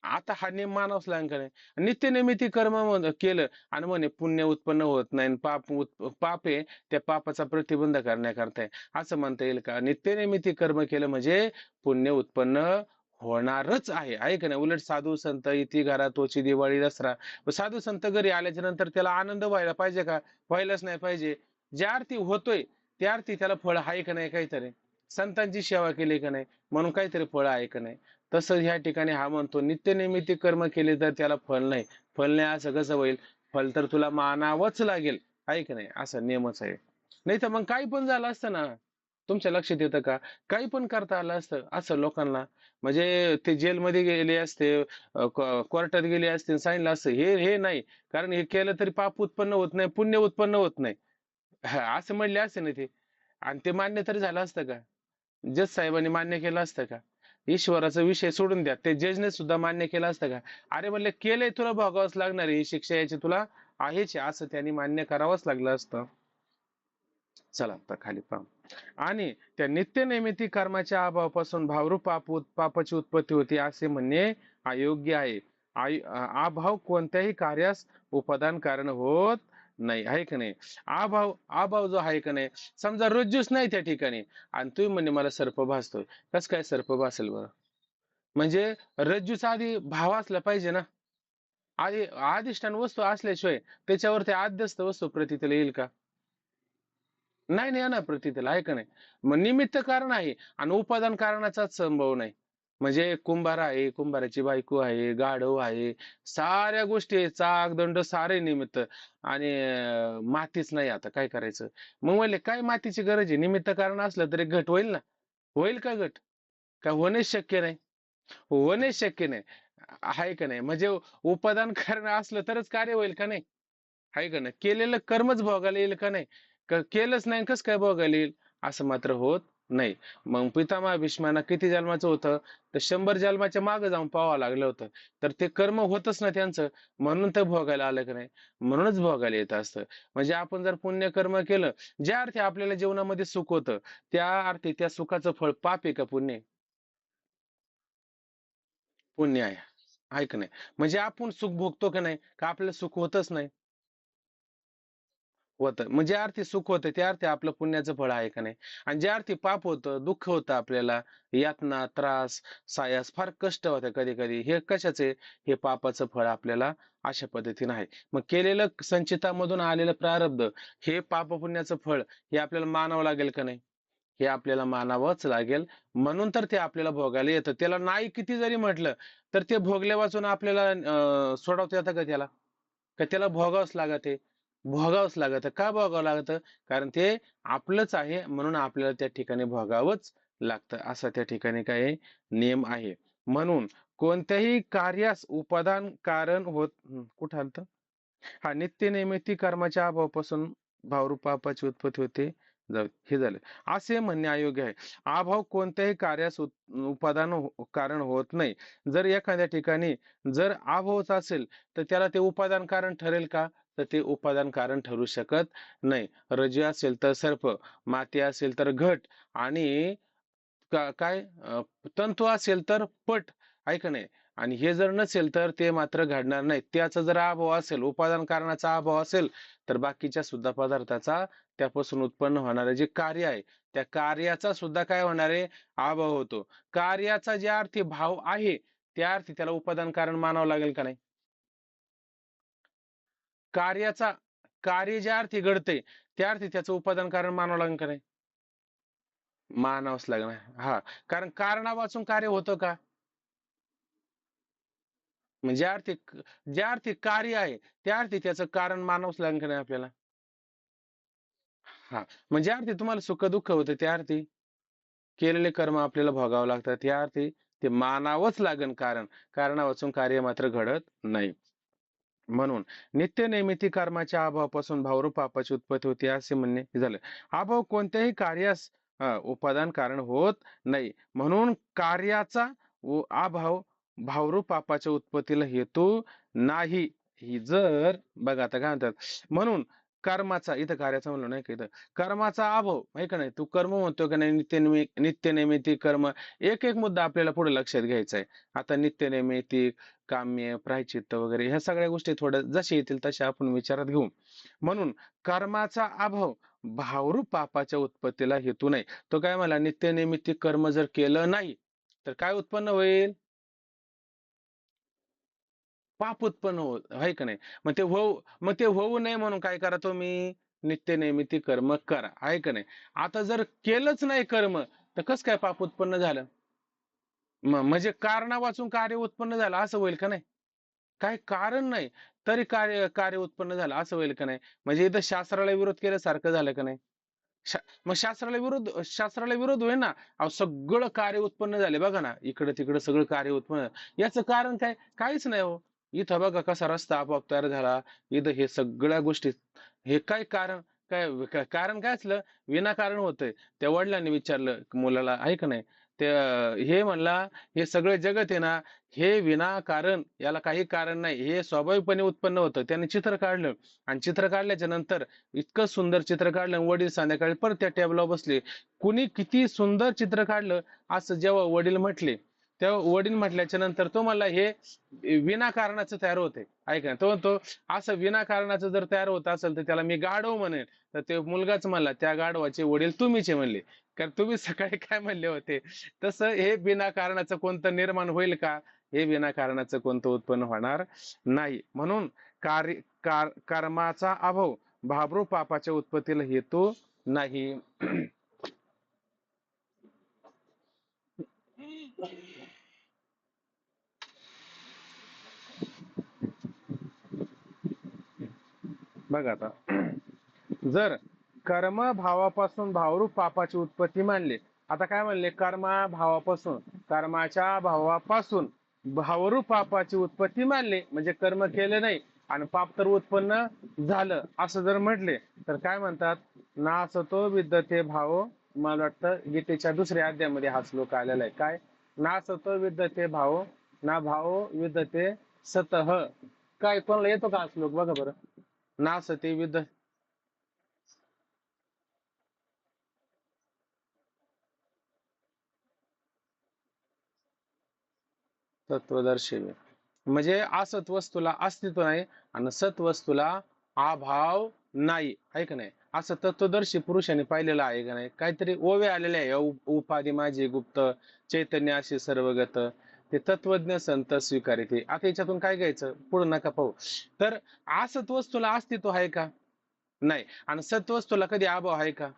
आता हा नियम मानवच लागेल का नाही. नित्यनिमित्त कर्म केलं आणि म्हणे पुण्य उत्पन्न होत नाही आणि पाप आहे, त्या पापाचा प्रतिबंध करण्याकरता आहे. असं म्हणता येईल का? नित्यनिमित्त कर्म केलं म्हणजे पुण्य उत्पन्न होणारच आहे का नाही. उलट साधू संत इति घरा तोची दिवाळी दसरा. साधू संत घरी आल्याच्या नंतर त्याला आनंद व्हायला पाहिजे का? व्हायलाच नाही पाहिजे. ज्या अर्थी होतोय त्या अर्थी त्याला फळ आहे का नाही काहीतरी. संतांची सेवा केली का नाही म्हणून काहीतरी फळ आहे का नाही. तसं ह्या ठिकाणी हा म्हणतो नित्यनिमित्त कर्म केले तर त्याला फल नाही. फल नाही असं कसं होईल. फल तर तुला मानावंच लागेल आहे की नाही. असा नियमच आहे. नाही तर मग काही पण झालं असतं ना. तुमच्या लक्षात येतं का? काही पण करता आलं असतं असं लोकांना. म्हणजे ते जेलमध्ये गेले असते, कोर्टात गेले असते, सांगितलं असतं हे नाही. कारण हे केलं तरी पाप उत्पन्न होत नाही, पुण्य उत्पन्न होत नाही. असं म्हणले असते ना ते. आणि ते मान्य तरी झालं असतं का? जज साहेबांनी मान्य केलं असतं का? ईश्वराचा विषय सोडून द्या, ते जजने सुद्धा मान्य केलं असतं का? अरे म्हणले केलंय तुला भोगावंच लागणार आहे, ही शिक्षा याची तुला आहेच आहे, असं त्यांनी मान्य करावंच लागलं असतं. चला आता खाली पहा. आणि त्या नित्यनैमित्तिक कर्माच्या अभावापासून भावरूप पापाची उत्पत्ती होती असे म्हणणे अयोग्य आहे. अभाव कोणत्याही कार्यास उपादान कारण होत नाही आहे का नाही. अभाव जो आहे का नाही, समजा रज्जूच नाही त्या ठिकाणी आणि तुम्ही म्हणणे मला सर्प भासतोय. कस काय सर्प भासेल बरं? म्हणजे रज्जूचा आधी भाव असला पाहिजे ना. आधी अधिष्ठान वस्तू असल्याशिवाय त्याच्यावरती आद्यस्थ वस्तू प्रतीतीला येईल का? नाही नाही येणार प्रतीतीला आहे का नाही. मग निमित्त कारण आहे आणि उपादान कारणाचाच संभव नाही. म्हणजे कुंभार आहे, कुंभाराची बायको आहे, गाढव आहे, साऱ्या गोष्टी आहे, चाक दंड सारे निमित्त. आणि मातीच नाही, आता काय करायचं. मग म्हणले काय मातीची गरज आहे, निमित्त कारण असलं तरी घट होईल ना. होईल का घट? का होणेच शक्य नाही. होणेच शक्य नाही आहे का नाही. म्हणजे उपादान कारण असलं तरच कार्य होईल का नाही. आहे का नाही. केलेलं कर्मच भोगायला येईल का नाही. केलंच नाही कस काय भोगायला येईल. असं मात्र होत नाही. मग पितामह भीष्मांना किती जन्माचं होतं, तर 100 जन्माच्या मागे जाऊन पाहावं लागलं होतं. तर ते कर्म होतच ना त्यांचं, म्हणून तर भोगायला आलं का नाही. म्हणूनच भोगायला येत असतं. म्हणजे आपण जर पुण्य कर्म केलं, ज्या अर्थी आपल्याला जीवनामध्ये सुख होतं, त्या अर्थी त्या सुखाचं फळ पाप आहे का पुण्य आहे? पुण्य आहे. आहे का नाही. म्हणजे आपण सुख भोगतो का नाही, का आपल्याला सुख होतच नाही. होतं. म्हणजे अर्थी सुख होतं ते अर्थी आपलं पुण्याचं फळ आहे का नाही. आणि ज्या अर्थी पाप होतं, दुःख होतं आपल्याला, यातना, त्रास, सायास, फार कष्ट होतं कधी कधी, हे कशाचे, हे पापाचं फळ आपल्याला अशा पद्धतीने आहे. मग केलेलं संचितामधून आलेलं प्रारब्ध, हे पाप पुण्याचं फळ, हे आपल्याला मानावं लागेल का नाही. हे आपल्याला मानावंच लागेल. म्हणून तर ते आपल्याला भोगायला येतं. त्याला नाही किती जरी म्हटलं तर ते भोगल्या वाचून आपल्याला सोडवता येतं का त्याला, का त्याला भोगावंच लागत आहे. भोगावंच लागत. का भोगावं लागतं? कारण ते आपलंच आहे, म्हणून आपल्याला त्या ठिकाणी भोगावंच लागतं. असा त्या ठिकाणी काही नियम आहे. म्हणून कोणत्याही कार्यास उपादान कारण होत, कुठं आलतं, हा, नित्य नैमित्तिक कर्माच्या अभावापासून भावरूप पापाची उत्पत्ती होते. जाऊ दे, हे झालं. असे म्हणणे अयोग्य आहे. अभाव कोणत्याही कार्यास उपादान कारण होत नाही. जर एखाद्या ठिकाणी जर अभावच असेल तर त्याला ते उपादान कारण ठरेल का? तर ते उपादान कारण ठरू शकत नाही. रज्जू असेल तर सर्प, माती असेल तर घट, आणि काय तंतू असेल तर पट, आहे का नाही. आणि हे जर नसेल तर ते मात्र घडणार नाही. त्याचा जर अभाव असेल, उपादान कारणाचा अभाव असेल, तर बाकीच्या सुद्धा पदार्थाचा, त्यापासून उत्पन्न होणारे जे कार्य आहे, त्या कार्याचा सुद्धा काय होणार आहे, अभाव होतो. कार्याचा ज्या अर्थी भाव आहे त्या अर्थी त्याला उपादान कारण मानावं लागेल का नाही. कार्याचा, कार्य ज्या अर्थी घडते त्या अर्थी त्याचं उपादान कारण मानावं लागेल का नाही. मानावंच लागणार. हा, कारण कारणापासून कार्य होतं का. म्हणजे ज्या अर्थी कार्य आहे त्या अर्थी त्याचं कारण मानवच लागेल का नाही आपल्याला. हा, म्हणजे ज्या अर्थी तुम्हाला सुख दुःख होतं त्या अर्थी केलेले कर्म आपल्याला भोगावं लागतात, त्या अर्थी ते मानावंच लागेल. कारण कारणापासून कार्य मात्र घडत नाही. म्हणून नित्य नैमित्तिक कर्माच्या अभावापासून भावरूप पापाची उत्पत्ती होते असे म्हणणे झालं. अभाव कोणत्याही कार्यास उपादान कारण होत नाही. म्हणून कार्याचा अभाव भावरूप पापाच्या उत्पत्तीला हेतू नाही. ही जर, बघा आता काय म्हणतात, म्हणून कर्माचा, इथं कार्याचा म्हणलो नाही का, इथं कर्माचा अभाव आहे का नाही. तू कर्म म्हणतो का नाही, नित्य नैमित्तिक कर्म, एक एक मुद्दा आपल्याला पुढे लक्षात घ्यायचा आहे. आता नित्य नैमित्तिक, काम्य, प्रायचित्त वगैरे ह्या सगळ्या गोष्टी थोड्या जसे येतील तशा आपण विचारात घेऊ. म्हणून कर्माचा अभाव भावरूप पापाच्या उत्पत्तीला हेतू नाही. तो काय मला, नित्य नैमित्तिक कर्म जर केलं नाही तर काय उत्पन्न होईल, पाप उत्पन्न होत आहे का नाही. मग ते होऊ नये म्हणून काय करा तुम्ही, नित्य नैमित्तिक कर्म करा, आहे का नाही. आता जर केलंच नाही कर्म तर कसं काय पाप उत्पन्न झालं. म्हणजे कारणा वाचून कार्य उत्पन्न झालं असं होईल का नाही. काही कारण नाही तरी कार्य कार्य उत्पन्न झालं असं होईल का नाही. म्हणजे इथं शास्त्राला विरोध केल्यासारखं झालं का नाही. मग शास्त्राला विरोध होईल ना. अहो, सगळं कार्य उत्पन्न झाले बघा ना, इकडं तिकडं सगळं कार्य उत्पन्न. याचं कारण काय, काहीच नाही हो. इथं बघा कसा रस्ता आपोआप तयार झाला. इथं हे सगळ्या गोष्टी, हे काय कारण, कारण काय असलं, विनाकारण होतंय. त्या वडिलांनी विचारलं मुलाला, आहे का नाही. ते हे म्हणला, हे सगळे जगत आहे ना, हे विनाकारण, याला काही कारण नाही, हे स्वाभाविकपणे उत्पन्न होतं. त्याने चित्र काढलं, आणि चित्र काढल्याच्या नंतर इतकं सुंदर चित्र काढलं, आणि वडील संध्याकाळी परत त्या टेबलावर बसले. कुणी किती सुंदर चित्र काढलं असं जेव्हा वडील म्हटले, तेव्हा वडील म्हटल्याच्या नंतर तो म्हणला, हे विनाकारणाचं तयार होते, ऐका ना. तो म्हणतो, असं विनाकारणाचं जर तयार होत असेल तर त्याला मी गाढव म्हणेन. तर ते मुलगाच म्हणला, त्या गाढवाचे वडील तुम्हीच आहे म्हणले. कारण तुम्ही सकाळी काय म्हणले होते, तसं हे विनाकारणाचं कोणतं निर्माण होईल का, हे विनाकारणाचं कोणतं उत्पन्न होणार नाही. म्हणून कर्माचा अभाव भाबरू पापाच्या उत्पत्तीला हेतू नाही. बघा आता, जर कर्म भावापासून भावरूप पापाची उत्पत्ती मानली, आता काय म्हणले, कर्मा भावापासून, कर्माच्या भावापासून भावरूप पापाची उत्पत्ती मानली, म्हणजे कर्म केले नाही आणि पाप तर उत्पन्न झालं असं जर म्हटले, तर काय म्हणतात, नासतो विद्यते भाव. मला वाटतं गीतेच्या दुसऱ्या अध्यायामध्ये हा श्लोक आलेला आहे. काय, नासतो विद्यते भाव, ना भाव विद्यते सतह. काय, कोणाला येतो का हा श्लोक, बघा बरं. नासते विद्य, तत्वदर्शी, म्हणजे असत वस्तूला अस्तित्व नाही आणि सत वस्तूला अभाव नाही, आहे का नाही? असं तत्वदर्शी पुरुषाने पाहिलेलं आहे का नाही? काहीतरी ओवे आलेले आहे, उपाधी माझी गुप्त, चैतन्य अशी सर्वगत, ते तत्वज्ञ संत स्वीकारिते. आता याच्यातून काय घ्यायचं? पुढे नका पाहू. तर असत वस्तूला अस्तित्व आहे का? नाही. आणि सत्वस्तूला कधी अभाव आहे का?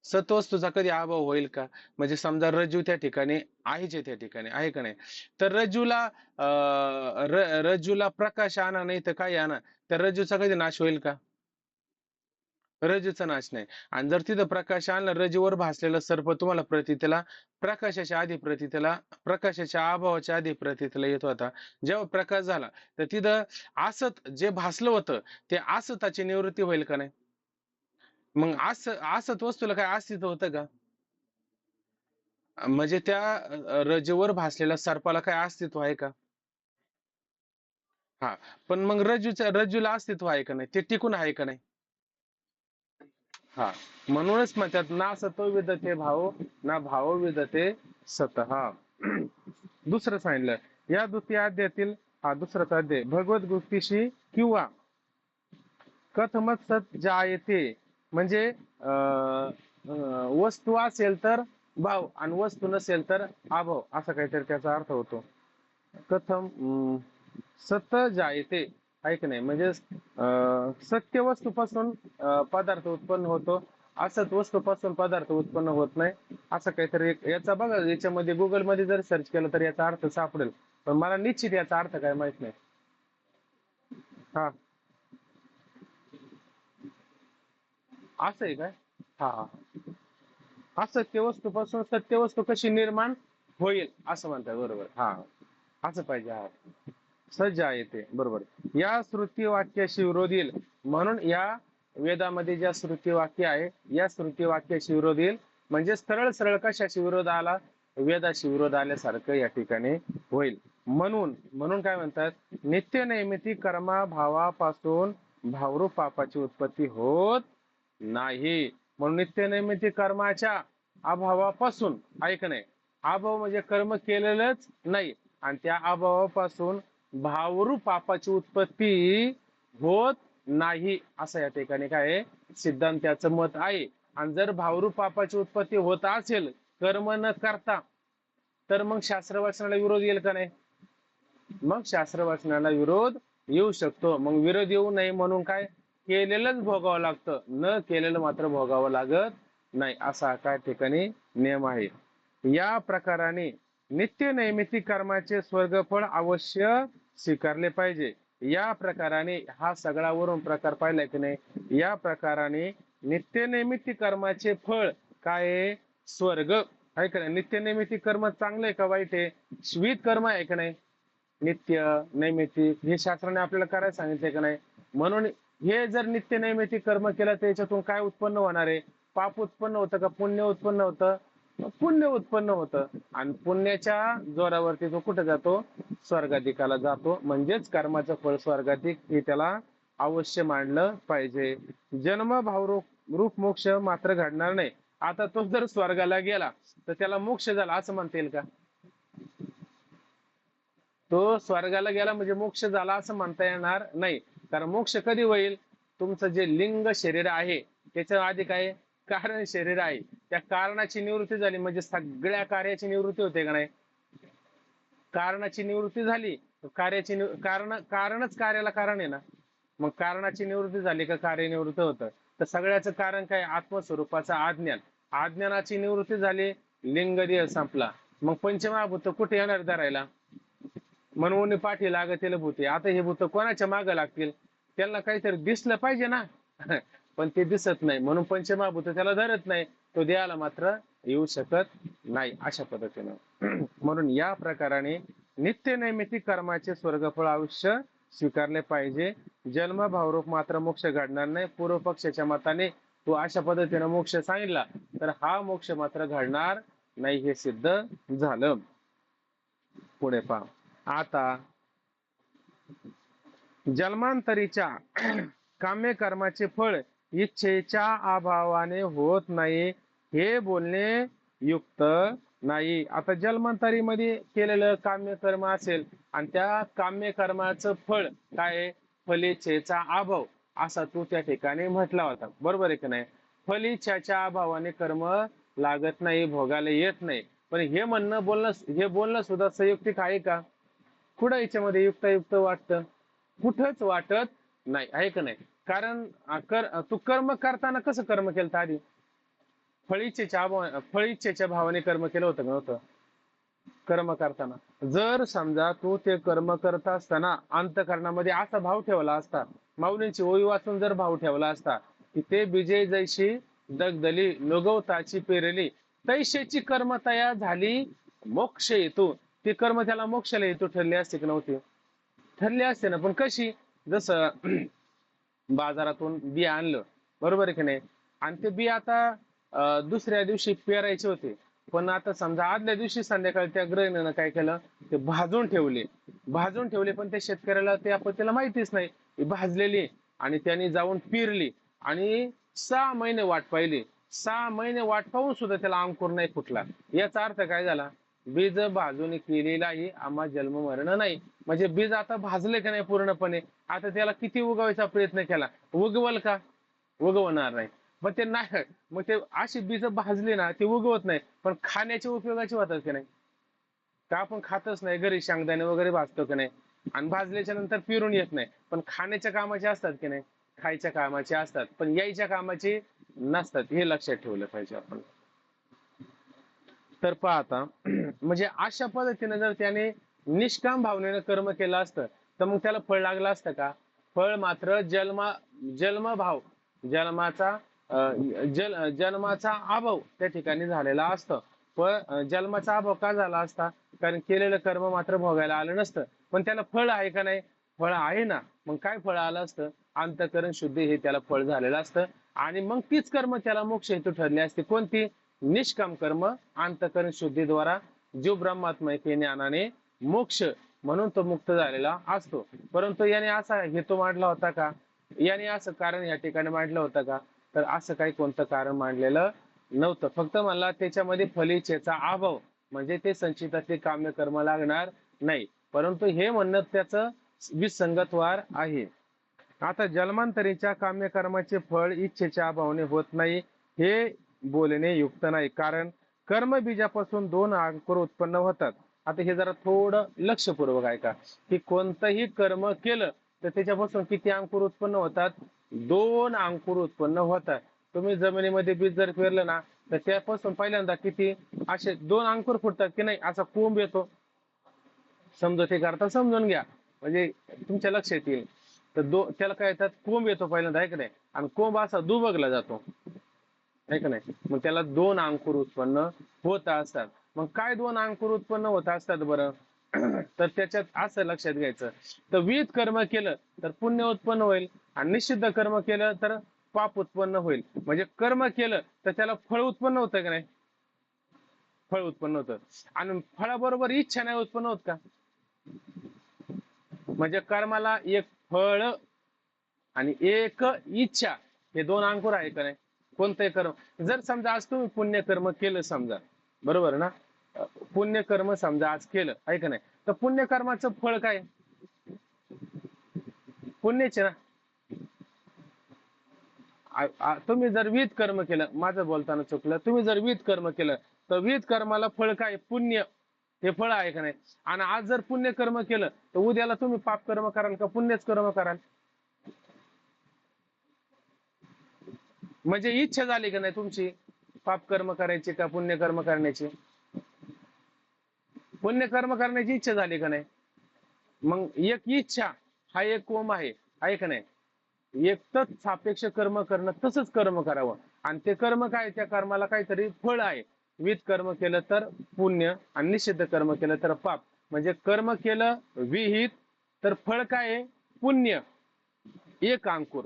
सत्वस्तूचा कधी अभाव होईल का? म्हणजे समजा रज्जू त्या ठिकाणी आहेच आहे, त्या ठिकाणी आहे का नाही? तर रज्जूला रज्जूला प्रकाश आणा नाही तर काही आणा, तर रज्जूचा कधी नाश होईल का? रज्जूचा नाश नाही. आणि जर तिथं प्रकाश आणला, रज्जूवर भासलेला सर्प तुम्हाला प्रतीतेला प्रकाशाच्या आधी प्रतीतेला प्रकाशाच्या अभावाच्या आधी प्रतीतेला येत होता. जेव्हा प्रकाश झाला तर तिथं असत जे भासलं होतं ते असताची निवृत्ती होईल का नाही? मग असत वस्तूला काय अस्तित्व होतं का? म्हणजे त्या रज्जूवर भासलेल्या सर्पाला काय अस्तित्व आहे का? हा. पण मग रज्जूला अस्तित्व आहे का नाही? ते टिकून आहे का नाही? हा. म्हणूनच म्हणतात ना सतो विदते भाव ना भाव विदते सत. हा. दुसरं सांगितलं या द्वितीय अध्यायातील, हा दुसराच अध्याय, भगवत गोष्टीशी किंवा कथमत सत जायते, म्हणजे वस्तू असेल तर भाव आणि वस्तू नसेल तर अभाव, असा काहीतरी त्याचा अर्थ होतो. कथम सत जायते, आहे की नाही? म्हणजे सत्य वस्तूपासून पदार्थ उत्पन्न होतो, असत वस्तूपासून पदार्थ उत्पन्न होत नाही, असं काहीतरी याचा बघा, याच्यामध्ये गुगल मध्ये जर सर्च केलं तर याचा अर्थ सापडेल, पण मला निश्चित याचा अर्थ काय माहित नाही. हा. असं आहे काय? हा हा. असत्य वस्तूपासून सत्य वस्तू कशी निर्माण होईल असं म्हणतात, बरोबर. हा. असं पाहिजे. हा. सज्ज आहे ते, बरोबर. या श्रुती वाक्याशी विरोध येईल, म्हणून या वेदामध्ये ज्या श्रुती वाक्य आहे या श्रुती वाक्याशी विरोध येईल, म्हणजे सरळ सरळ कशाशी विरोध आला? वेदाशी विरोध आल्यासारखं या ठिकाणी होईल. म्हणून म्हणून काय म्हणतात? नित्य नैमित्तिक कर्मा भावापासून भावरूप पापाची उत्पत्ती होत नाही. म्हणून नित्य नैमित्तिक कर्माच्या अभावापासून, ऐक नाही, अभाव म्हणजे कर्म केलेलंच नाही, आणि त्या अभावापासून भावरूप पापाची उत्पत्ती होत नाही, असं या ठिकाणी काय सिद्धांताचं मत आहे. आणि जर भावरूप पापाची उत्पत्ती होत असेल कर्म न करता, तर मग शास्त्र वाचनाला विरोध येईल का नाही? मग शास्त्र वाचनाला विरोध येऊ शकतो. मग विरोध येऊ नये म्हणून काय? केलेलंच भोगावं लागतं, न केलेलं मात्र भोगावं लागत नाही, असा काय ठिकाणी नियम आहे. या प्रकाराने नित्य नैमित्तिक कर्माचे स्वर्गफळ अवश्य स्वीकारले पाहिजे. या प्रकाराने, हा सगळावरून प्रकार पाहिला की नाही, या प्रकाराने नित्य नैमित्तिक कर्माचे फळ काय आहे? स्वर्ग, आहे का नाही? नित्य नैमित्तिक कर्म चांगलं आहे का वाईट आहे? श्वित कर्म आहे का नाही? नित्य नैमित्तिक हे शास्त्राने आपल्याला करायला सांगितले का नाही? म्हणून हे जर नित्य नैमित्तिक कर्म केलं तर याच्यातून काय उत्पन्न होणार आहे? पाप उत्पन्न होतं का पुण्य उत्पन्न होतं? पुण्य उत्पन्न होतं, आणि पुण्याच्या जोरावरती तो कुठे जातो? स्वर्गाधिकाला जातो. म्हणजेच कर्माचं फळ स्वर्गाधिक हे त्याला अवश्य मानलं पाहिजे. जन्म भावरूप मोक्ष मात्र घडणार नाही. आता तो जर स्वर्गाला गेला तर त्याला मोक्ष झाला असं म्हणता येईल का? तो स्वर्गाला गेला म्हणजे मोक्ष झाला असं म्हणता येणार नाही. कारण मोक्ष कधी होईल? तुमचं जे लिंग शरीर आहे त्याच्या आधी काय कारण शरीर आहे, त्या कारणाची निवृत्ती झाली म्हणजे सगळ्या कार्याची निवृत्ती होते का नाही? कारणाची निवृत्ती झाली, कारणच कार्याला कारण आहे ना. मग कारणाची निवृत्ती झाली का कार्य निवृत्त होतं. तर सगळ्याचं कारण काय? आत्मस्वरूपाचं अज्ञान. अज्ञानाची निवृत्ती झाली, लिंग देह संपला, मग पंचमहाभूत कुठे येणार धरायला? म्हणून पाठी लागतील भूते. आता हे भूत कोणाच्या मागे लागतील? त्यांना काहीतरी दिसलं पाहिजे ना. पण ते दिसत नाही, म्हणून पंचमहाभूत त्याला धरत नाही, तो देहाला मात्र येऊ शकत नाही, अशा पद्धतीनं. म्हणून या प्रकाराने नित्य नैमित्तिक कर्माचे स्वर्गफळ आयुष्य स्वीकारले पाहिजे. जन्म भावरूप मात्र मोक्ष घडणार नाही. पूर्व पक्षाच्या मताने तो अशा पद्धतीने मोक्ष सांगितला तर हा मोक्ष मात्र घडणार नाही, हे सिद्ध झालं. पुढे पहा. आता जन्मांतरीच्या काम्य कर्माचे फळ इच्छेच्या अभावाने होत नाही, हे बोलणे युक्त नाही. आता जन्मांतरी मध्ये केलेलं काम्य कर्म असेल आणि त्या काम्य कर्माचं फळ काय? फलेच्छेचा अभाव. असा तू त्या ठिकाणी म्हटला होता, बरोबर आहे की नाही? फल इच्छाच्या अभावाने कर्म लागत नाही, भोगाला येत नाही. पण हे बोलणं सुद्धा संयुक्तिक आहे का? कुठं याच्यामध्ये युक्तायुक्त वाटतं? कुठंच वाटत नाही, आहे का नाही? कारण तू कर्म करताना कसं कर्म केलं आधी? फळीच्छेच्या भावाने कर्म केलं होतं का नव्हतं? कर्म करताना जर समजा तू ते कर्म करत असताना अंतःकरणामध्ये असा भाव ठेवला असता, माऊलींची ओळी वाचून जर भाव ठेवला असता की ते बीजे जैशी दगदली लोगवताची पेरली तैशेची कर्म तया झाली मोक्ष हेतू, ते कर्म त्याला मोक्षाला हेतू ठरले असते की नव्हते? ठरले असते ना. पण कशी? जसं बाजारातून बी आणलं, बरोबर आहे की नाही? आणि ते बी आता दुसऱ्या दिवशी पेरायचे होते, पण आता समजा आदल्या दिवशी संध्याकाळी त्या गृहिणीनं काय केलं, ते भाजून ठेवले पण त्या शेतकऱ्याला ते आपण त्याला माहितीच नाही ही भाजलेली आहे. आणि त्यांनी जाऊन पेरली आणि 6 महिने वाट पाहिली. 6 महिने वाट पाहून सुद्धा त्याला अंकुर नाही फुटला. याचा अर्थ काय झाला? बीज भाजून केलेलाही आम्हा जन्म मरण नाही. म्हणजे बीज आता भाजले का नाही पूर्णपणे, आता त्याला किती उगवायचा प्रयत्न केला, उगवल का? उगवणार नाही. मग ते नाही, मग ते अशी बीज भाजली ना ती उगवत नाही, पण खाण्याच्या उपयोगाची होतात की नाही? का आपण खातच नाही, घरी शेंगदाणे वगैरे भाजतो की नाही, आणि भाजल्याच्या नंतर पिरून येत नाही, पण खाण्याच्या कामाचे असतात की नाही? खायच्या कामाचे असतात, पण यायच्या कामाचे नसतात. हे लक्षात ठेवलं पाहिजे आपण. तर पहा आता म्हणजे अशा पद्धतीने जर त्याने निष्काम भावनेनं कर्म केलं असतं तर मग त्याला फळ लागलं असतं का? फळ मात्र जन्मभाव, जन्माचा जन्माचा अभाव त्या ठिकाणी झालेला असतं. जन्माचा अभाव का झाला असता? कारण केलेलं कर्म मात्र भोगायला आलं नसतं. पण त्याला फळ आहे का नाही? फळ आहे ना. मग काय फळ आलं असतं? अंतःकरण शुद्धी हे त्याला फळ झालेलं असतं. आणि मग तीच कर्म त्याला मोक्ष हेतू ठरली असते. कोणती? निष्काम कर्म. अंतःकरण शुद्धीद्वारा जीव ब्रह्मात्मक ज्ञानाने मोक्ष म्हणून तो मुक्त झालेला असतो. परंतु याने असा हेतू मांडला होता का? याने असं कारण या ठिकाणी मांडलं होतं का? तर असं काही कोणतं कारण मांडलेलं नव्हतं. फक्त मला त्याच्यामध्ये फलिच्छेचा अभाव म्हणजे ते संचितातले काम्य कर्म लागणार नाही. परंतु हे म्हणणं त्याचं विसंगतवार आहे. आता जन्मांतरीच्या काम्यकर्माचे फळ इच्छेच्या अभावाने होत नाही हे बोलणे युक्त नाही. कारण कर्म बीजापासून 2 अंकुर उत्पन्न होतात. आता हे जरा थोडं लक्षपूर्वक ऐका की कोणतंही कर्म केलं तर त्याच्यापासून किती अंकुर उत्पन्न होतात? 2 अंकुर उत्पन्न होतात. तुम्ही जमिनीमध्ये बीज जर पेरलं ना तर त्यापासून पहिल्यांदा किती असे 2 अंकुर फुटतात की नाही? असा कोंब येतो. समजूती करता समजून घ्या, म्हणजे तुमच्या लक्षात येईल. तर त्याला काय येतात? कोंब येतो पहिल्यांदा, आहे का नाही? आणि कोंब असा दुबगला जातो, आहे का नाही? मग त्याला 2 अंकुर उत्पन्न होत असतात. मग काय 2 अंकुर उत्पन्न होत असतात बरं? तर त्याच्यात असं लक्षात घ्यायचं, तर विहित कर्म केलं तर पुण्य उत्पन्न होईल, आणि निषिद्ध कर्म केलं तर पाप उत्पन्न होईल. म्हणजे कर्म केलं तर त्याला फळ उत्पन्न होतं का नाही? फळ उत्पन्न होतं. आणि फळाबरोबर इच्छा नाही उत्पन्न होत का? म्हणजे कर्माला एक फळ आणि एक इच्छा, हे 2 अंकुर आहे का नाही? कोणतंही कर्म जर समजा आज तुम्ही पुण्यकर्म केलं समजा, बरोबर ना? पुण्यकर्म समजा आज केलं, आहे का नाही? तर पुण्यकर्माचं फळ काय? पुण्यचे ना. तुम्ही जर विहित कर्म केलं, माझं बोलताना चुकलं, तुम्ही जर विहित कर्म केलं तर विहित कर्माला फळ काय? पुण्य, हे फळ आहे का नाही? आणि आज जर पुण्य कर्म केलं तर उद्याला तुम्ही पाप कर्म कराल का पुण्यच कर्म कराल? म्हणजे इच्छा झाली का नाही तुमची पाप कर्म करायची का पुण्य कर्म करण्याची? पुण्य कर्म करण्याची इच्छा झाली का नाही? मग एक इच्छा हा एक कोम आहे का नाही? एक तत् सापेक्ष कर्म करणं, तसंच कर्म करावं. आणि ते कर्म काय? त्या कर्माला काहीतरी फळ आहे. विहित कर्म केलं तर पुण्य आणि निषिद्ध कर्म केलं तर पाप. म्हणजे कर्म केलं विहित तर फळ काय आहे? पुण्य एक अंकुर.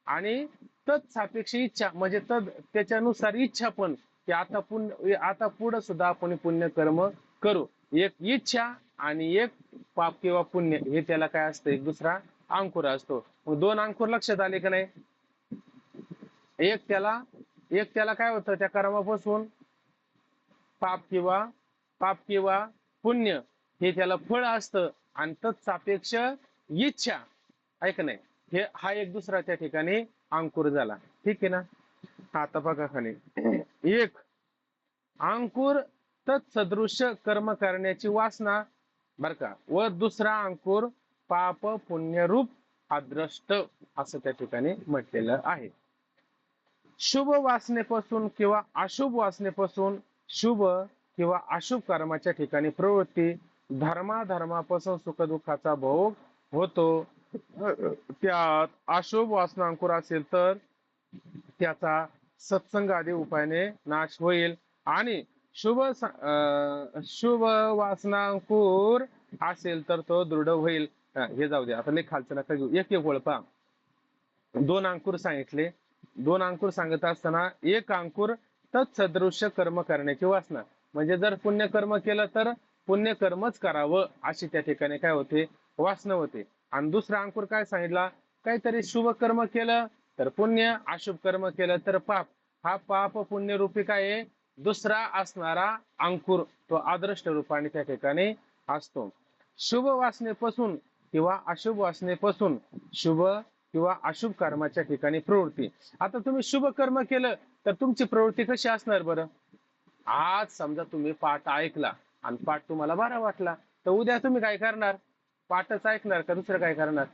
आणि तत्सापेक्ष इच्छा म्हणजे त्याच्यानुसार इच्छा पण की आता पुढे सुद्धा आपण पुण्य कर्म करू. एक इच्छा आणि एक पाप किंवा पुण्य हे त्याला काय असतं? एक दुसरा अंकुर असतो. मग 2 अंकुर लक्षात आले का नाही? एक त्याला काय होतं? त्या कर्मापासून पाप किंवा पुण्य हे त्याला फळ असतं, आणि तत्सापेक्ष इच्छा, आहे का नाही? हे हा एक दुसरा त्या ठिकाणी अंकुर झाला. ठीक आहे ना. आता बघा खाली एक अंकुर तत्सदृश्य कर्म करण्याची वासना बर का, व दुसरा अंकुर पाप पुण्यरूप अद्रष्ट असं त्या ठिकाणी म्हटलेलं आहे. शुभ वासनेपासून किंवा अशुभ वासनेपासून शुभ किंवा अशुभ कर्माच्या ठिकाणी प्रवृत्ती धर्माधर्मापासून सुखदुःखाचा भोग होतो. त्यात अशुभ वासना अंकुर असेल तर त्याचा सत्संग आदी उपायाने नाश होईल आणि शुभ वासनांकुर असेल तर तो दृढ होईल. हे जाऊ दे, आता लई खालचं नका घेऊ, एक एक ओळखा. दोन अंकुर सांगितले. दोन अंकुर सांगत असताना एक अंकुर तत्सदृश्य कर्म करण्याची वासना, म्हणजे जर पुण्यकर्म केलं तर पुण्यकर्मच करावं अशी त्या ठिकाणी काय होते, वासना होते. आणि दुसरा अंकुर काय सांगितला, काहीतरी शुभ कर्म केलं तर पुण्य, अशुभ कर्म केलं तर पाप. हा पाप पुण्य रूपी काय आहे, दुसरा असणारा अंकुर तो अदृष्ट रूपाने त्या ठिकाणी असतो. शुभ वासनेपासून किंवा अशुभ वासनेपासून शुभ किंवा अशुभ कर्माच्या ठिकाणी प्रवृत्ती. आता तुम्ही शुभ कर्म केलं तर तुमची प्रवृत्ती कशी असणार बरं. आज समजा तुम्ही पाठ ऐकला आणि पाठ तुम्हाला बरा वाटला, तर उद्या तुम्ही काय करणार, पाठच ऐकणार का दुसरं काय करणार.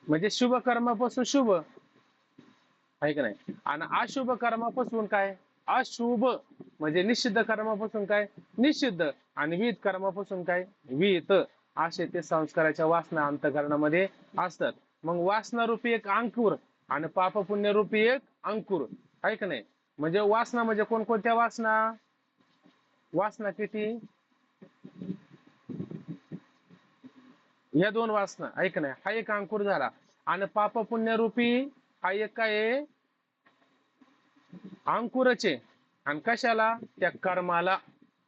म्हणजे शुभ कर्मापासून शुभ आहे का नाही, आणि अशुभ कर्मापासून काय अशुभ, म्हणजे निषिद्ध कर्मापासून काय निषिद्ध, आणि विहित कर्मापासून काय विहित. असे ते संस्काराच्या वासना अंतःकरणामध्ये असतात. मग वासना रूपी एक अंकुर आणि पाप पुण्य रूपी एक अंकुर आहे का नाही. म्हणजे वासना म्हणजे कोणकोणत्या वासना, वासना किती, या दोन वासना ऐक नाही, हा एक अंकुर झाला. आणि पाप पुण्य रूपी हा एक काय अंकुरचे. आणि कशाला, त्या कर्माला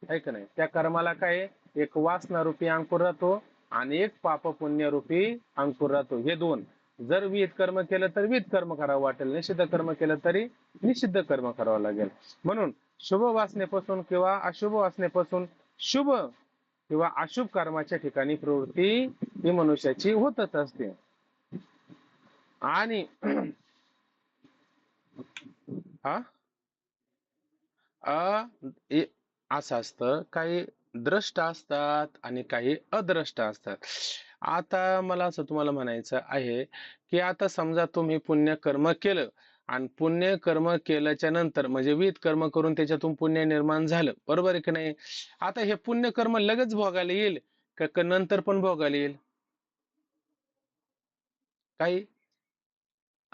ऐक नाही, त्या कर्माला काय एक वासना रूपी अंकुर राहतो आणि एक पाप पुण्य रूपी अंकुर राहतो. हे दोन जर विहित कर्म केलं तर विहित कर्म करावं वाटेल, निषिद्ध कर्म केलं तरी निषिद्ध कर्म करावं लागेल. म्हणून शुभ वासनेपासून किंवा अशुभ वासनेपासून शुभ किंवा अशुभ कर्माच्या ठिकाणी प्रवृत्ती ही मनुष्याची होतच असते. आणि हा असं असतं, काही द्रष्ट असतात आणि काही अद्रष्ट असतात. आता मला असं तुम्हाला म्हणायचं आहे की आता समजा तुम्ही पुण्यकर्म केलं आणि पुण्यकर्म केल्याच्या नंतर म्हणजे विहित कर्म करून त्याच्यातून पुण्य निर्माण झालं, बरोबर आहे की नाही. आता हे पुण्यकर्म लगेच भोगायला येईल का नंतर पण भोगायला येईल, काही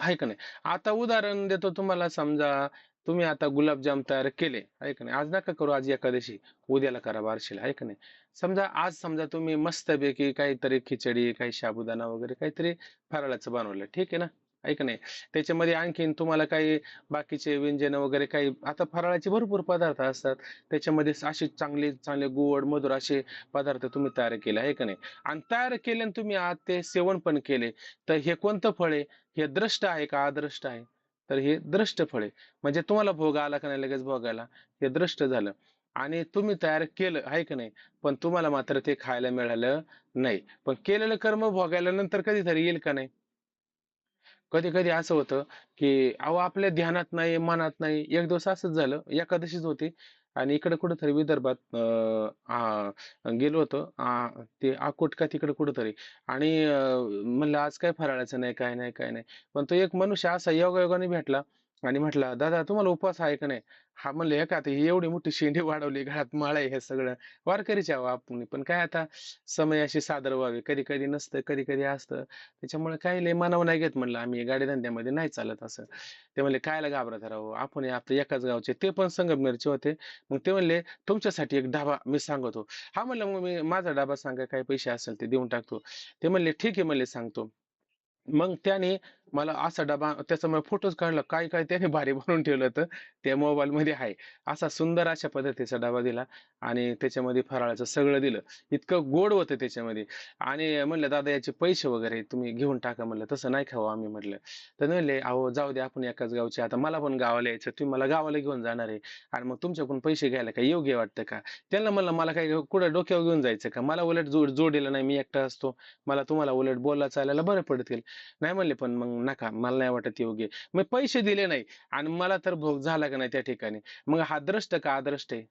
आहे का नाही. आता उदाहरण देतो तुम्हाला, समजा तुम्ही आता गुलाबजाम तयार केले आहे का नाही, आज नका करू, आज एकादशी, उद्याला करा बारशीला आहे का नाही. समजा आज समजा तुम्ही मस्तपैकी काहीतरी खिचडी काही साबुदाणा वगैरे काहीतरी फराळाचं बनवलं, ठीक आहे ना, आहे का नाही. त्याच्यामध्ये आणखीन तुम्हाला काही बाकीचे व्यंजन वगैरे काही, आता फराळाचे भरपूर पदार्थ असतात, त्याच्यामध्ये असे चांगले चांगले गोड मधुर असे पदार्थ तुम्ही तयार केले आहे का नाही. आणि तयार केले आणि तुम्ही आज ते सेवन पण केले, तर हे कोणतं फळ आहे, हे दृष्ट आहे का अदृष्ट आहे, तर हे दृष्ट फळ आहे. म्हणजे तुम्हाला भोग आला का नाही लगेच भोगायला, हे दृष्ट झालं. आणि तुम्ही तयार केलं आहे का नाही, पण तुम्हाला मात्र ते खायला मिळालं नाही. पण केलेलं कर्म भोगायला नंतर कधीतरी येईल का नाही. कधी कधी असं होतं की अहो आपल्या ध्यानात नाही मनात नाही. एक दिवस असंच झालं, एकादशीच होती आणि इकडे कुठेतरी विदर्भात गेलो होतो, ते अकोट का तिकडे कुठेतरी. आणि म्हणलं आज काय फराळाचं नाही काय नाही काय नाही. पण तो एक मनुष्य असा योगायोगाने भेटला आणि म्हटला, दादा तुम्हाला उपवास आहे का नाही. हा म्हणले, हे का ते ही एवढी मोठी शेंडी वाढवली, घरात माळ आहे, हे सगळं वारकरीचे आहो आपण, पण काय आता समय अशी सादर व्हावी, कधी कधी नसतं कधी कधी असतं. त्याच्यामुळे काही लय मनावर नाही घेत, म्हणलं आम्ही गाडी धंद्यामध्ये नाही चालत असं. ते म्हणले कायला घाबरत राहू, आपण आपल्या एकाच गावचे, ते पण संगमनेरचे होते. मग ते म्हणले तुमच्यासाठी एक ढाबा मी सांगतो. हा म्हणलं मग मी माझा ढाबा सांगा, काय पैसे असेल ते देऊन टाकतो. ते म्हणले ठीक आहे म्हणले सांगतो. मग त्याने मला असा डबा त्याचा फोटोच काढला, काय काय त्याने भारी बनवून ठेवलं होतं त्या मोबाईल मध्ये आहे. असा सुंदर अशा पद्धतीचा डबा दिला आणि त्याच्यामध्ये फराळाचं सगळं दिलं. इतकं गोड होतं त्याच्यामध्ये. आणि म्हणलं दादा याचे पैसे वगैरे तुम्ही घेऊन टाका, म्हणलं तसं नाही खाऊ आम्ही म्हटलं. तर म्हणले अहो जाऊ दे, आपण एकाच गावचे, आता मला पण गावाला यायचं, तुम्ही मला गावाला घेऊन जाणार आहे आणि मग तुमच्याकडून पैसे घ्यायला काय योग्य वाटतं का? त्यांना म्हणलं मला काय कुठं डोक्यावर घेऊन जायचं का? मला उलट जोडीला नाही, मी एकटा असतो, मला तुम्हाला उलट बोलायला चालायला बरं पडतील. नाही म्हणले पण मग नका, मला नाही वाटत योग्य. मग पैसे दिले नाही आणि मला तर भोग झाला का नाही त्या ठिकाणी. मग हा द्रष्ट का अद्रष्ट आहे?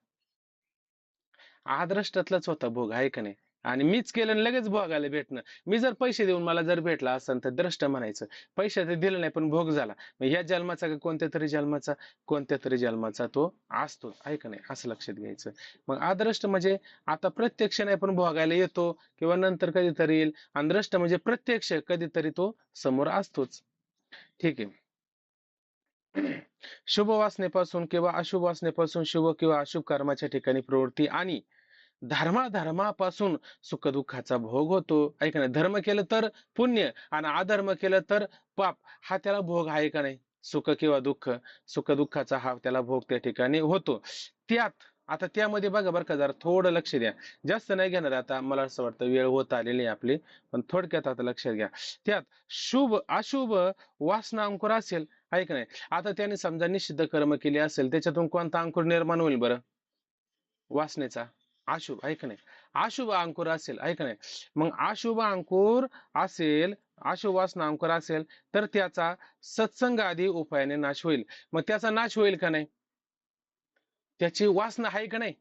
आद्रष्टातलाच होता भोग, आहे का नाही? आणि मीच केलं आणि लगेच भोगायला भेटणं. मी जर पैसे देऊन मला जर भेटला असतं तर द्रष्ट म्हणायचं. पैसे तर दिले नाही पण भोग झाला. मग ह्या जन्माचा का कोणत्या तरी जन्माचा तो असतो, आहे का नाही? असं लक्षात घ्यायचं. मग अद्रष्ट म्हणजे आता प्रत्यक्ष नाही पण भोगायला येतो किंवा नंतर कधीतरी येईल. आणि द्रष्ट म्हणजे प्रत्यक्ष कधीतरी तो समोर असतोच. ठीक आहे. शुभ वासनेपासून किंवा अशुभ वासनेपासून शुभ किंवा अशुभ कर्माच्या ठिकाणी प्रवृत्ती आणि धर्मापासून सुखदुःखाचा भोग होतो. ऐका ना, धर्म केलं तर पुण्य आणि अधर्म केलं तर पाप. हा त्याला भोग आहे का नाही? सुख किंवा दुःख, सुख दुःखाचा हा त्याला भोग त्या ठिकाणी होतो. त्यात आता त्यामध्ये बघा बरं का, जरा थोडं लक्ष द्या. जास्त नाही घेणार आता, मला असं वाटतं वेळ होत आलेली आहे आपली, पण थोडक्यात आता लक्षात घ्या. त्यात शुभ अशुभ वासना अंकुर असेल, आहे का नाही? आता त्याने समजा निषिद्ध कर्म केले असेल, त्याच्यातून कोणता अंकुर निर्माण होईल बरं? वासनेचा. अशुभ, आहे का नाही? अशुभ अंकुर असेल, आहे का नाही? मग अशुभ अंकुर असेल, अशुभ वासना अंकुर असेल, तर त्याचा सत्संग आदी उपायाने नाश होईल. मग त्याचा नाश होईल का नाही? त्याची वासना आहे का नाही